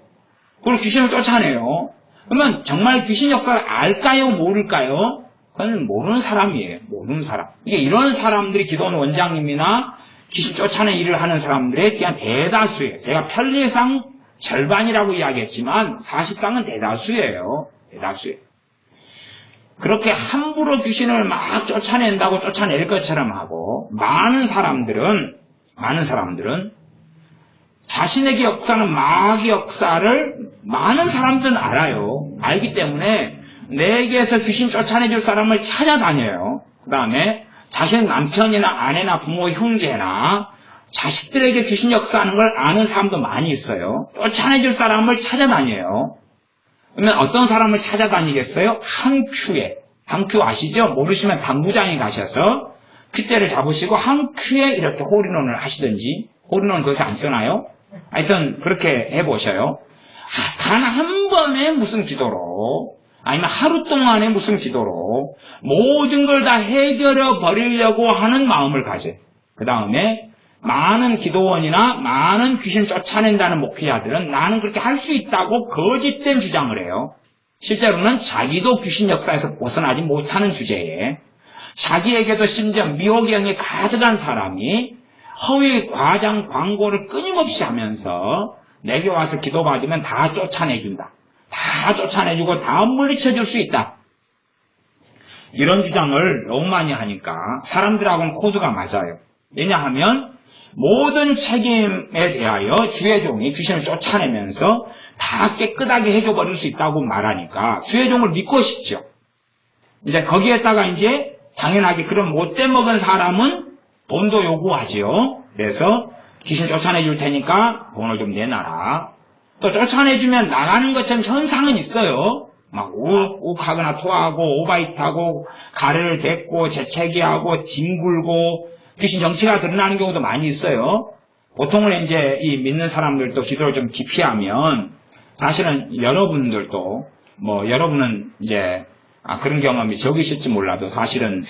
그리고 귀신을 쫓아내요. 그러면 정말 귀신 역사를 알까요? 모를까요? 그건 모르는 사람이에요. 모르는 사람. 이게 이런 사람들이 기도원 원장님이나 귀신 쫓아내는 일을 하는 사람들의 그냥 대다수예요. 제가 편리상 절반이라고 이야기했지만 사실상은 대다수예요. 대다수예요. 그렇게 함부로 귀신을 막 쫓아낸다고 쫓아낼 것처럼 하고 많은 사람들은 자신에게 역사하는 마귀 역사를 많은 사람들은 알아요. 알기 때문에 내게서 귀신 쫓아내줄 사람을 찾아다녀요. 그 다음에 자신의 남편이나 아내나 부모, 형제나 자식들에게 귀신 역사하는 걸 아는 사람도 많이 있어요. 쫓아내줄 사람을 찾아다녀요. 그러면 어떤 사람을 찾아다니겠어요? 한 큐 아시죠? 모르시면 당구장에 가셔서 큐대를 잡으시고 한 큐에 이렇게 홀인원을 하시든지, 홀인원 거기서 안 쓰나요? 하여튼 그렇게 해보셔요. 단 한 번에 무슨 기도로, 아니면 하루 동안에 무슨 기도로 모든 걸 다 해결해 버리려고 하는 마음을 가져요. 그 다음에 많은 기도원이나 많은 귀신 쫓아낸다는 목회자들은 나는 그렇게 할 수 있다고 거짓된 주장을 해요. 실제로는 자기도 귀신 역사에서 벗어나지 못하는 주제에 자기에게도 심지어 미혹경에 가득한 사람이 허위 과장 광고를 끊임없이 하면서 내게 와서 기도받으면 다 쫓아내준다. 다 쫓아내주고 다 물리쳐줄 수 있다. 이런 주장을 너무 많이 하니까 사람들하고는 코드가 맞아요. 왜냐하면 모든 책임에 대하여 주의 종이 귀신을 쫓아내면서 다 깨끗하게 해줘버릴 수 있다고 말하니까 주의 종을 믿고 싶죠. 이제 거기에다가 이제 당연하게 그런 못돼 먹은 사람은 돈도 요구하지요. 그래서 귀신 쫓아내줄 테니까 돈을 좀 내놔라. 또 쫓아내주면 나가는 것처럼 현상은 있어요. 막 욱하거나 토하고 오바이트하고 가래를 뱉고 재채기하고 뒹굴고 귀신 정체가 드러나는 경우도 많이 있어요. 보통은 이제 이 믿는 사람들도 기도를 좀 깊이 하면 사실은 여러분들도 여러분은 이제 그런 경험이 적으실지 몰라도 사실은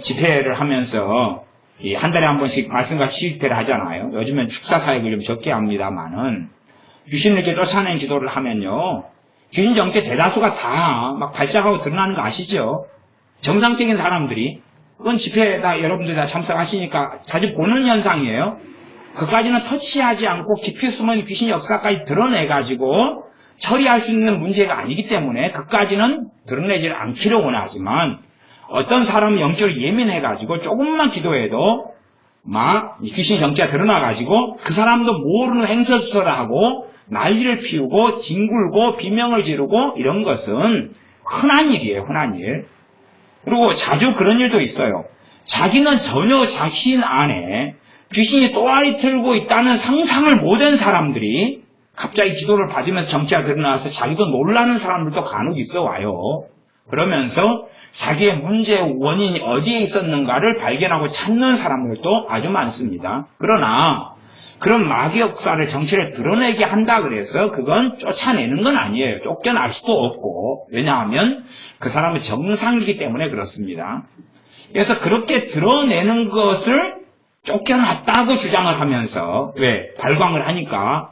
집회를 하면서 이 한 달에 한 번씩 말씀과 집회를 하잖아요. 요즘엔 축사 사역을 좀 적게 합니다만은 귀신을 이렇게 쫓아내는 기도를 하면요. 귀신 정체 대다수가 다 막 발작하고 드러나는 거 아시죠? 정상적인 사람들이 그건 집회에 다 여러분들이 다 참석하시니까 자주 보는 현상이에요. 그까지는 터치하지 않고 깊이 숨은 귀신 역사까지 드러내가지고 처리할 수 있는 문제가 아니기 때문에 그까지는 드러내지 않기를 원하지만 어떤 사람은 영적으로 예민해가지고 조금만 기도해도 막 귀신 정체가 드러나가지고 그 사람도 모르는 행설수설을 하고 난리를 피우고 뒹굴고 비명을 지르고 이런 것은 흔한 일이에요. 흔한 일. 그리고 자주 그런 일도 있어요. 자기는 전혀 자신 안에 귀신이 또아리 틀고 있다는 상상을 못한 사람들이 갑자기 기도를 받으면서 정체가 드러나서 자기도 놀라는 사람들도 간혹 있어 와요. 그러면서 자기의 문제의 원인이 어디에 있었는가를 발견하고 찾는 사람들도 아주 많습니다. 그러나 그런 마귀 역사를 정체를 드러내게 한다 그래서 그건 쫓아내는 건 아니에요. 쫓겨날 수도 없고, 왜냐하면 그 사람은 정상이기 때문에 그렇습니다. 그래서 그렇게 드러내는 것을 쫓겨났다고 주장을 하면서, 왜? 발광을 하니까.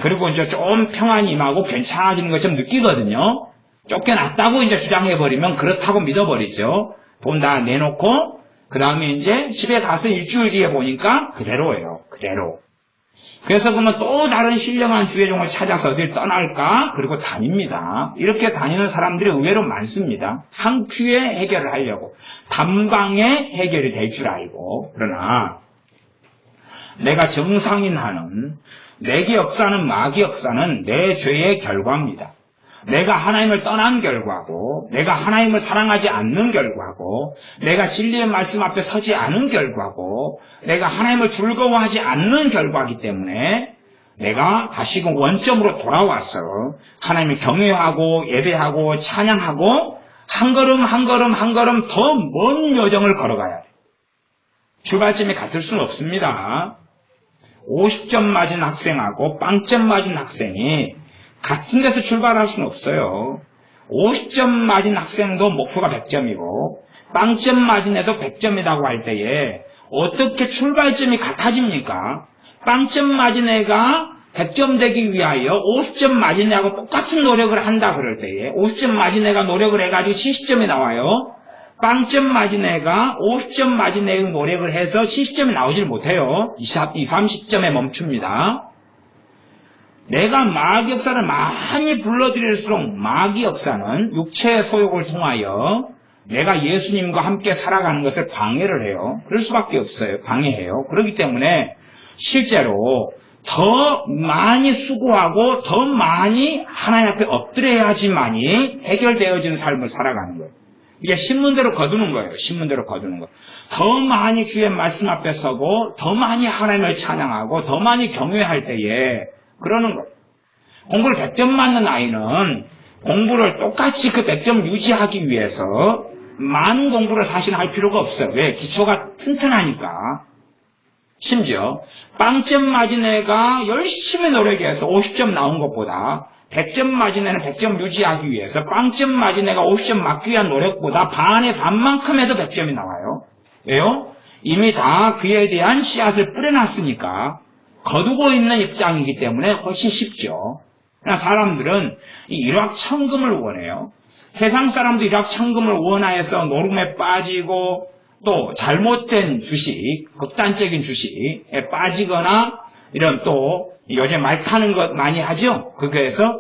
그리고 이제 좀 평안이 임하고 괜찮아지는 것처럼 느끼거든요. 쫓겨났다고 이제 주장해버리면 그렇다고 믿어버리죠. 돈 다 내놓고, 그 다음에 이제 집에 가서 일주일 뒤에 보니까 그대로예요. 그대로. 그래서 그러면 또 다른 신령한 주의종을 찾아서 어딜 떠날까? 그리고 다닙니다. 이렇게 다니는 사람들이 의외로 많습니다. 한 큐에 해결을 하려고. 단방에 해결이 될 줄 알고. 그러나 내가 정상인 한은 내게 역사는 마귀 역사는 내 죄의 결과입니다. 내가 하나님을 떠난 결과고, 내가 하나님을 사랑하지 않는 결과고, 내가 진리의 말씀 앞에 서지 않은 결과고, 내가 하나님을 즐거워하지 않는 결과이기 때문에 내가 다시금 원점으로 돌아와서 하나님을 경외하고 예배하고 찬양하고 한 걸음 한 걸음 한 걸음 더 먼 여정을 걸어가야 돼요. 출발점이 같을 수는 없습니다. 50점 맞은 학생하고 빵점 맞은 학생이 같은 데서 출발할 수는 없어요. 50점 맞은 학생도 목표가 100점이고 빵점 맞은 애도 100점이라고 할 때에 어떻게 출발점이 같아집니까? 빵점 맞은 애가 100점 되기 위하여 50점 맞은 애하고 똑같은 노력을 한다 그럴 때에 50점 맞은 애가 노력을 해가지고 70점이 나와요. 빵점 맞은 애가 50점 맞은 애의 노력을 해서 70점이 나오질 못해요. 20, 30점에 멈춥니다. 내가 마귀 역사를 많이 불러들일수록 마귀 역사는 육체의 소욕을 통하여 내가 예수님과 함께 살아가는 것을 방해를 해요. 그럴 수밖에 없어요. 방해해요. 그렇기 때문에 실제로 더 많이 수고하고 더 많이 하나님 앞에 엎드려야지만이 해결되어지는 삶을 살아가는 거예요. 이게 신문대로 거두는 거예요. 신문대로 거두는 거. 더 많이 주의 말씀 앞에 서고 더 많이 하나님을 찬양하고 더 많이 경외할 때에 그러는 거예요. 공부를 100점 맞는 아이는 공부를 똑같이 그 100점 유지하기 위해서 많은 공부를 사실 할 필요가 없어요. 왜? 기초가 튼튼하니까. 심지어 빵점 맞은 애가 열심히 노력해서 50점 나온 것보다 100점 맞은 애는 100점 유지하기 위해서 빵점 맞은 애가 50점 맞기 위한 노력보다 반의 반만큼 해도 100점이 나와요. 왜요? 이미 다 그에 대한 씨앗을 뿌려놨으니까 거두고 있는 입장이기 때문에 훨씬 쉽죠. 그러나 사람들은 이 일확천금을 원해요. 세상 사람도 일확천금을 원하여서 노름에 빠지고 또 잘못된 주식, 극단적인 주식에 빠지거나 이런 또 요새 말 타는 것 많이 하죠. 거기에서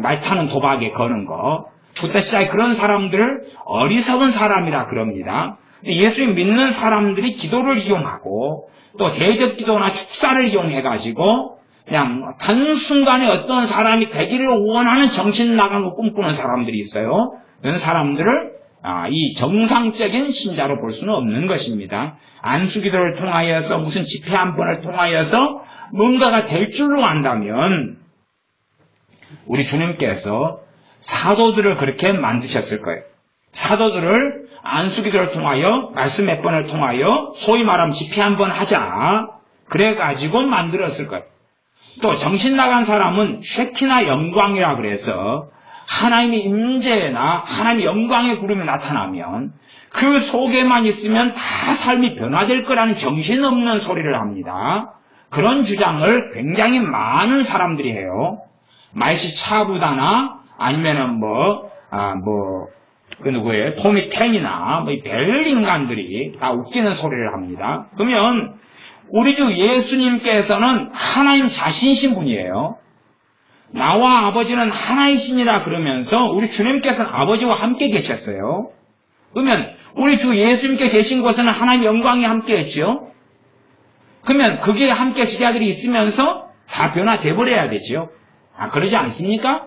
말 타는 도박에 거는 거. 부터 시작해 그런 사람들을 어리석은 사람이라 그럽니다. 예수님 믿는 사람들이 기도를 이용하고 또 대적 기도나 축사를 이용해가지고 그냥 단순간에 어떤 사람이 되기를 원하는 정신 나간 거 꿈꾸는 사람들이 있어요. 그런 사람들을 이 정상적인 신자로 볼 수는 없는 것입니다. 안수기도를 통하여서 무슨 집회 한 번을 통하여서 뭔가가 될 줄로 안다면 우리 주님께서 사도들을 그렇게 만드셨을 거예요. 사도들을 안수기도를 통하여 말씀 몇 번을 통하여 소위 말하면 집회 한 번 하자 그래가지고 만들었을 거예요. 또 정신 나간 사람은 쉐키나 영광이라 그래서 하나님의 임재나 하나님의 영광의 구름이 나타나면 그 속에만 있으면 다 삶이 변화될 거라는 정신없는 소리를 합니다. 그런 주장을 굉장히 많은 사람들이 해요. 말시 차부다나 아니면은 그 누구예요? 토미 캔이나 별 인간들이 다 웃기는 소리를 합니다. 그러면 우리 주 예수님께서는 하나님 자신이신 분이에요. 나와 아버지는 하나이시니라 그러면서 우리 주님께서는 아버지와 함께 계셨어요. 그러면 우리 주 예수님께 계신 곳에는 하나님의 영광이 함께 했죠. 그러면 그게 함께 제자들이 있으면서 다 변화돼 버려야 되죠. 그러지 않습니까?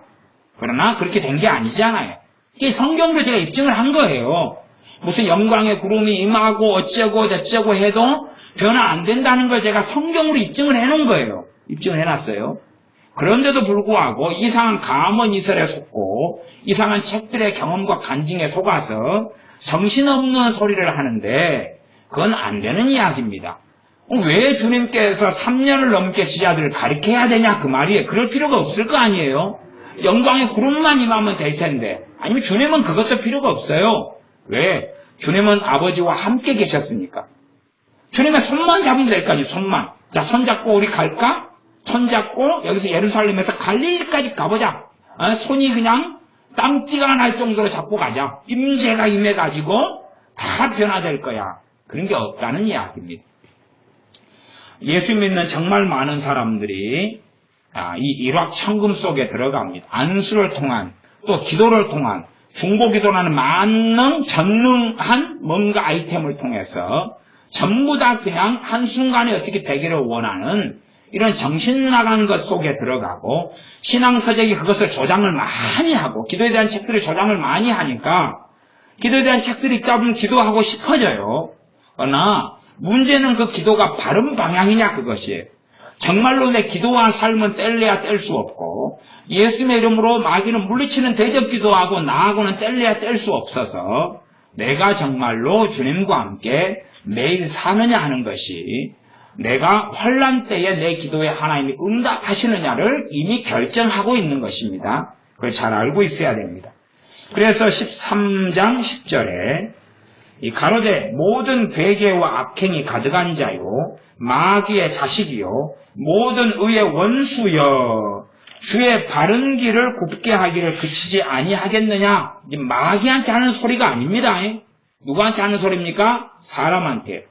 그러나 그렇게 된 게 아니잖아요. 이게 성경으로 제가 입증을 한 거예요. 무슨 영광의 구름이 임하고 어쩌고 저쩌고 해도 변화 안 된다는 걸 제가 성경으로 입증을 해놓은 거예요. 입증을 해놨어요. 그런데도 불구하고 이상한 가문 이설에 속고 이상한 책들의 경험과 간증에 속아서 정신없는 소리를 하는데 그건 안 되는 이야기입니다. 왜 주님께서 3년을 넘게 제자들을 가르쳐야 되냐 그 말이에요. 그럴 필요가 없을 거 아니에요. 영광의 구름만 임하면 될 텐데. 아니면 주님은 그것도 필요가 없어요. 왜? 주님은 아버지와 함께 계셨으니까. 주님의 손만 잡으면 될 거 아니에요. 손만. 자, 손 잡고 우리 갈까? 손 잡고 여기서 예루살렘에서 갈릴리까지 가보자. 손이 그냥 땀띠가 날 정도로 잡고 가자. 임재가 임해가지고 다 변화될 거야. 그런 게 없다는 이야기입니다. 예수 믿는 정말 많은 사람들이 이 일확천금 속에 들어갑니다. 안수를 통한 또 기도를 통한 중보기도라는 만능 전능한 뭔가 아이템을 통해서 전부 다 그냥 한순간에 어떻게 되기를 원하는 이런 정신 나간 것 속에 들어가고 신앙서적이 그것을 조장을 많이 하고 기도에 대한 책들이 조장을 많이 하니까 기도에 대한 책들이 있다 보면 기도하고 싶어져요. 그러나 문제는 그 기도가 바른 방향이냐 그것이에요. 정말로 내 기도와 삶은 뗄래야 뗄 수 없고 예수님의 이름으로 마귀는 물리치는 대접 기도하고 나하고는 뗄래야 뗄 수 없어서 내가 정말로 주님과 함께 매일 사느냐 하는 것이 내가 환난 때에 내 기도에 하나님이 응답하시느냐를 이미 결정하고 있는 것입니다. 그걸 잘 알고 있어야 됩니다. 그래서 13장 10절에 이 가로되 모든 괴계와 악행이 가득한 자요 마귀의 자식이요 모든 의의 원수여 주의 바른 길을 굽게 하기를 그치지 아니하겠느냐. 마귀한테 하는 소리가 아닙니다. 누구한테 하는 소리입니까? 사람한테.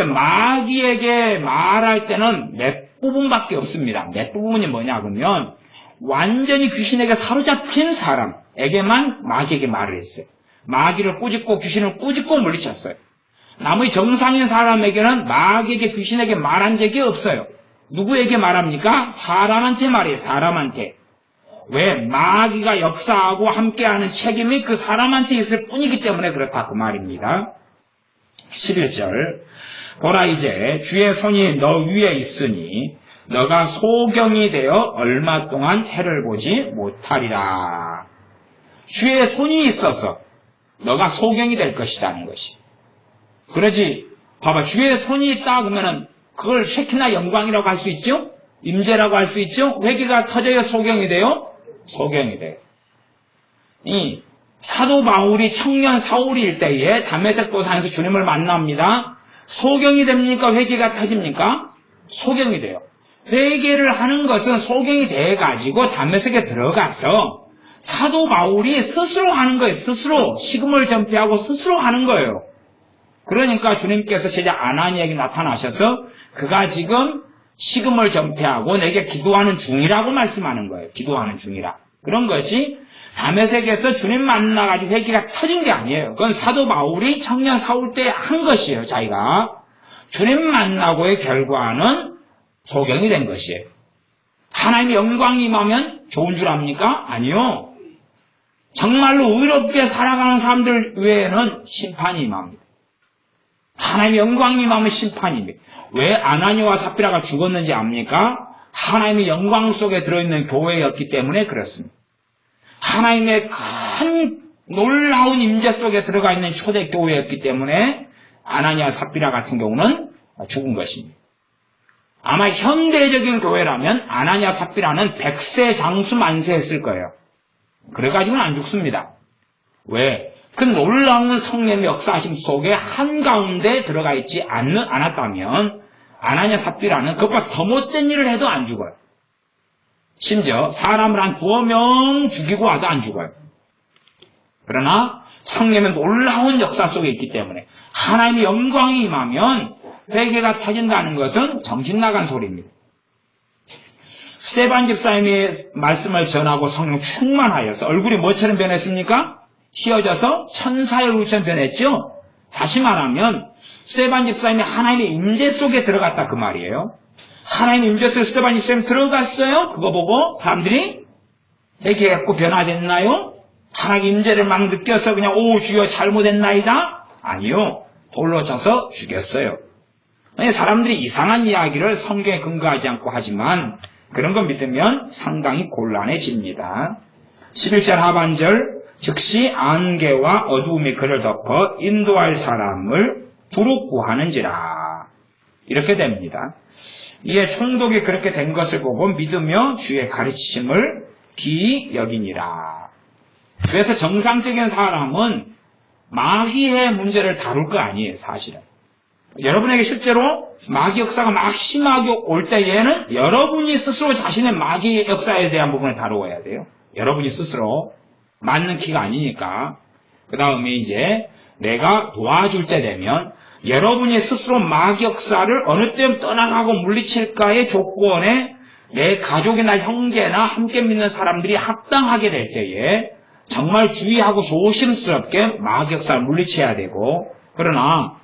마귀에게 말할 때는 몇 부분밖에 없습니다. 몇 부분이 뭐냐 그러면 완전히 귀신에게 사로잡힌 사람에게만 마귀에게 말을 했어요. 마귀를 꾸짖고 귀신을 꾸짖고 물리쳤어요. 나머지 정상인 사람에게는 마귀에게 귀신에게 말한 적이 없어요. 누구에게 말합니까? 사람한테 말해요. 사람한테. 왜? 마귀가 역사하고 함께하는 책임이 그 사람한테 있을 뿐이기 때문에 그렇다 그 말입니다. 11절 보라 이제 주의 손이 너 위에 있으니 너가 소경이 되어 얼마 동안 해를 보지 못하리라. 주의 손이 있어서 너가 소경이 될 것이라는 것이. 그러지 봐봐 주의 손이 있다 그러면은 그걸 쉐키나 영광이라고 할 수 있죠? 임재라고 할 수 있죠? 회개가 터져야 소경이 돼요? 소경이 돼요. 이 사도 바울이 청년 사울일 때에 다메섹 도상에서 주님을 만납니다. 소경이 됩니까? 회개가 터집니까? 소경이 돼요. 회개를 하는 것은 소경이 돼가지고 다메섹에 들어가서 사도 바울이 스스로 하는 거예요. 스스로 식음을 전폐하고 스스로 하는 거예요. 그러니까 주님께서 제자 아나니에게 나타나셔서 그가 지금 식음을 전폐하고 내게 기도하는 중이라고 말씀하는 거예요. 기도하는 중이라. 그런 것이 다메섹에서 주님 만나가지고 회개가 터진 게 아니에요. 그건 사도 바울이 청년 사울 때 한 것이에요. 자기가 주님 만나고의 결과는 소경이 된 것이에요. 하나님의 영광이 임하면 좋은 줄 압니까? 아니요. 정말로 의롭게 살아가는 사람들 외에는 심판이 임합니다. 하나님의 영광이 임하면 심판입니다. 왜 아나니와 삽비라가 죽었는지 압니까? 하나님의 영광 속에 들어있는 교회였기 때문에 그렇습니다. 하나님의 큰 놀라운 임재 속에 들어가 있는 초대 교회였기 때문에 아나니와 삽비라 같은 경우는 죽은 것입니다. 아마 현대적인 교회라면 아나니아 삽비라는 100세 장수 만세했을 거예요. 그래가지고는 안 죽습니다. 왜? 그 놀라운 성령의 역사하심 속에 한가운데 들어가 있지 않았다면 아나니아 삽비라는 그것보다 더 못된 일을 해도 안 죽어요. 심지어 사람을 한 2명 죽이고 와도 안 죽어요. 그러나 성령의 놀라운 역사 속에 있기 때문에 하나님의 영광이 임하면 회개가 터진다는 것은 정신 나간 소리입니다. 스데반 집사님이 말씀을 전하고 성령 충만하여서 얼굴이 뭐처럼 변했습니까? 휘어져서 천사의 얼굴처럼 변했죠? 다시 말하면 스데반 집사님이 하나님의 임재 속에 들어갔다 그 말이에요. 하나님의 임재 속에 스데반 집사님이 들어갔어요. 그거 보고 사람들이 회개했고 변화됐나요? 하나님 임재를 막 느껴서 그냥 오 주여 잘못했나이다? 아니요. 돌로 쳐서 죽였어요. 사람들이 이상한 이야기를 성경에 근거하지 않고 하지만 그런 거 믿으면 상당히 곤란해집니다. 11절 하반절 즉시 안개와 어두움이 그를 덮어 인도할 사람을 두루 구하는지라 이렇게 됩니다. 이에 총독이 그렇게 된 것을 보고 믿으며 주의 가르치심을 기이 여기니라. 그래서 정상적인 사람은 마귀의 문제를 다룰 거 아니에요, 사실은. 여러분에게 실제로 마귀 역사가 막 심하게 올 때에는 여러분이 스스로 자신의 마귀 역사에 대한 부분을 다루어야 돼요. 여러분이 스스로 맞는 키가 아니니까. 그 다음에 이제 내가 도와줄 때 되면 여러분이 스스로 마귀 역사를 어느 때면 떠나가고 물리칠까의 조건에 내 가족이나 형제나 함께 믿는 사람들이 합당하게 될 때에 정말 주의하고 조심스럽게 마귀 역사를 물리쳐야 되고, 그러나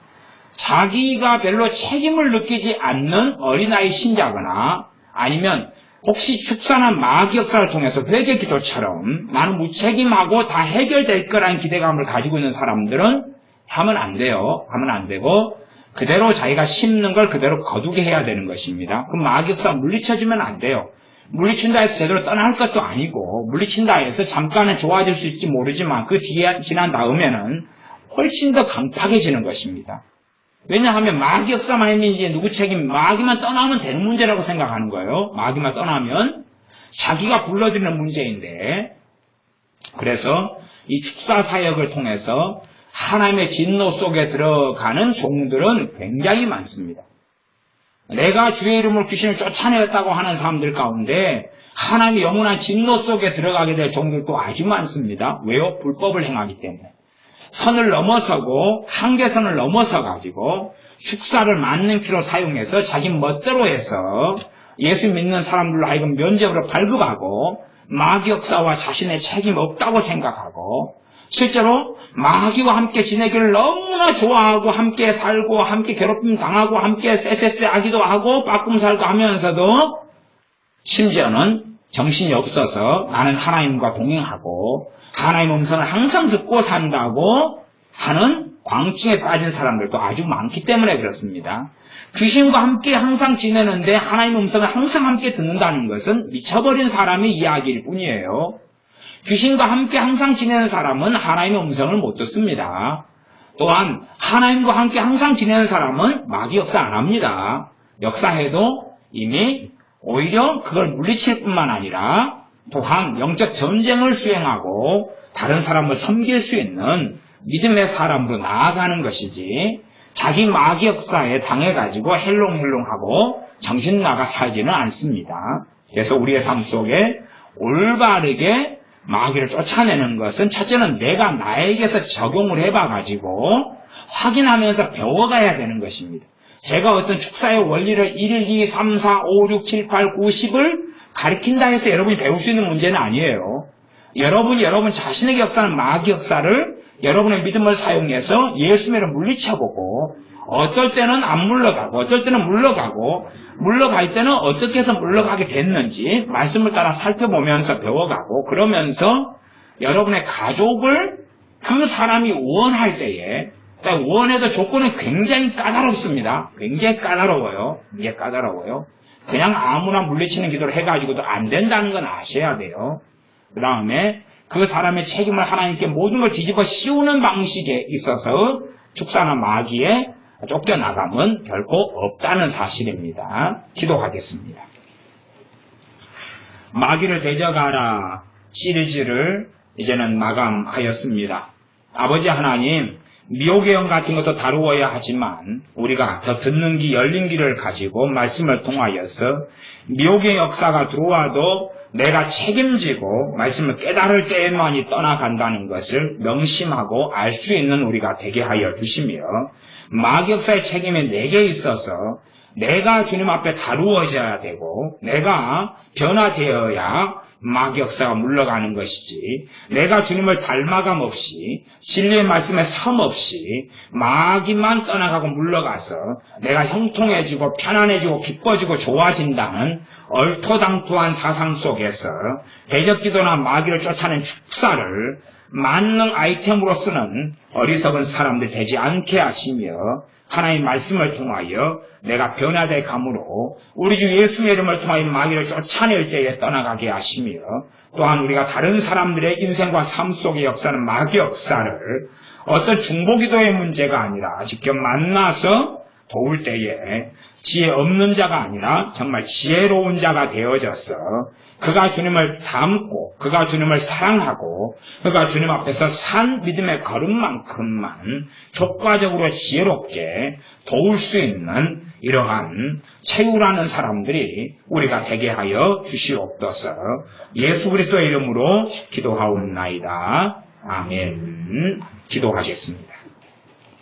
자기가 별로 책임을 느끼지 않는 어린아이 신자거나 아니면 혹시 축사나 마귀 역사를 통해서 회개 기도처럼 나는 무책임하고 다 해결될 거라는 기대감을 가지고 있는 사람들은 하면 안 돼요. 하면 안 되고 그대로 자기가 심는 걸 그대로 거두게 해야 되는 것입니다. 그럼 마귀 역사 물리쳐주면 안 돼요. 물리친다 해서 제대로 떠날 것도 아니고 물리친다 해서 잠깐은 좋아질 수 있을지 모르지만 그 뒤에 지난 다음에는 훨씬 더 강팍해지는 것입니다. 왜냐하면 마귀 역사만 했는지 누구 책임, 마귀만 떠나면 되는 문제라고 생각하는 거예요. 마귀만 떠나면 자기가 불러들이는 문제인데, 그래서 이 축사 사역을 통해서 하나님의 진노 속에 들어가는 종들은 굉장히 많습니다. 내가 주의 이름으로 귀신을 쫓아내었다고 하는 사람들 가운데 하나님의 영원한 진노 속에 들어가게 될 종들도 아주 많습니다. 왜요? 불법을 행하기 때문에. 선을 넘어서고 한계선을 넘어서 가지고 축사를 맞는 키로 사용해서 자기 멋대로 해서 예수 믿는 사람들로 하여금 면접으로 발급하고 마귀 역사와 자신의 책임 없다고 생각하고 실제로 마귀와 함께 지내기를 너무나 좋아하고 함께 살고 함께 괴롭힘 당하고 함께 쎄쎄쎄 하기도 하고 빠꿈 살고 하면서도 심지어는 정신이 없어서 나는 하나님과 동행하고 하나님의 음성을 항상 듣고 산다고 하는 광증에 빠진 사람들도 아주 많기 때문에 그렇습니다. 귀신과 함께 항상 지내는데 하나님의 음성을 항상 함께 듣는다는 것은 미쳐버린 사람의 이야기일 뿐이에요. 귀신과 함께 항상 지내는 사람은 하나님의 음성을 못 듣습니다. 또한 하나님과 함께 항상 지내는 사람은 마귀 역사 안 합니다. 역사해도 이미 오히려 그걸 물리칠 뿐만 아니라 또한 영적 전쟁을 수행하고 다른 사람을 섬길 수 있는 믿음의 사람으로 나아가는 것이지 자기 마귀 역사에 당해가지고 헬롱헬롱하고 정신 나가 살지는 않습니다. 그래서 우리의 삶 속에 올바르게 마귀를 쫓아내는 것은 첫째는 내가 나에게서 적용을 해봐가지고 확인하면서 배워가야 되는 것입니다. 제가 어떤 축사의 원리를 1, 2, 3, 4, 5, 6, 7, 8, 9, 10을 가르친다 해서 여러분이 배울 수 있는 문제는 아니에요. 여러분이 여러분 자신에게 역사하는 마귀 역사를 여러분의 믿음을 사용해서 예수님을 물리쳐보고 어떨 때는 안 물러가고 어떨 때는 물러가고 물러갈 때는 어떻게 해서 물러가게 됐는지 말씀을 따라 살펴보면서 배워가고 그러면서 여러분의 가족을 그 사람이 원할 때에 원해도 조건은 굉장히 까다롭습니다. 굉장히 까다로워요. 이게 까다로워요. 그냥 아무나 물리치는 기도를 해가지고도 안 된다는 건 아셔야 돼요. 그 다음에 그 사람의 책임을 하나님께 모든 걸 뒤집어 씌우는 방식에 있어서 축사나 마귀에 쫓겨나감은 결코 없다는 사실입니다. 기도하겠습니다. 마귀를 대적하라 시리즈를 이제는 마감하였습니다. 아버지 하나님, 미혹의 영 같은 것도 다루어야 하지만 우리가 더 듣는 귀 열린 귀를 가지고 말씀을 통하여서 미혹의 역사가 들어와도 내가 책임지고 말씀을 깨달을 때에만이 떠나간다는 것을 명심하고 알 수 있는 우리가 되게 하여 주시며 마귀 역사의 책임이 내게 있어서 내가 주님 앞에 다루어져야 되고 내가 변화되어야 마귀 역사가 물러가는 것이지 내가 주님을 닮아감 없이 진리의 말씀에 섬 없이 마귀만 떠나가고 물러가서 내가 형통해지고 편안해지고 기뻐지고 좋아진다는 얼토당토한 사상 속에서 대적기도나 마귀를 쫓아낸 축사를 만능 아이템으로서는 어리석은 사람들 되지 않게 하시며 하나님 말씀을 통하여 내가 변화될 감으로 우리 주 예수의 이름을 통하여 마귀를 쫓아낼 때에 떠나가게 하시며 또한 우리가 다른 사람들의 인생과 삶 속의 역사는 마귀 역사를 어떤 중보기도의 문제가 아니라 직접 만나서 도울 때에 지혜 없는 자가 아니라 정말 지혜로운 자가 되어져서 그가 주님을 닮고 그가 주님을 사랑하고 그가 주님 앞에서 산 믿음의 걸음만큼만 효과적으로 지혜롭게 도울 수 있는 이러한 최후라는 사람들이 우리가 되게 하여 주시옵소서. 예수 그리스도의 이름으로 기도하옵나이다. 아멘. 기도하겠습니다.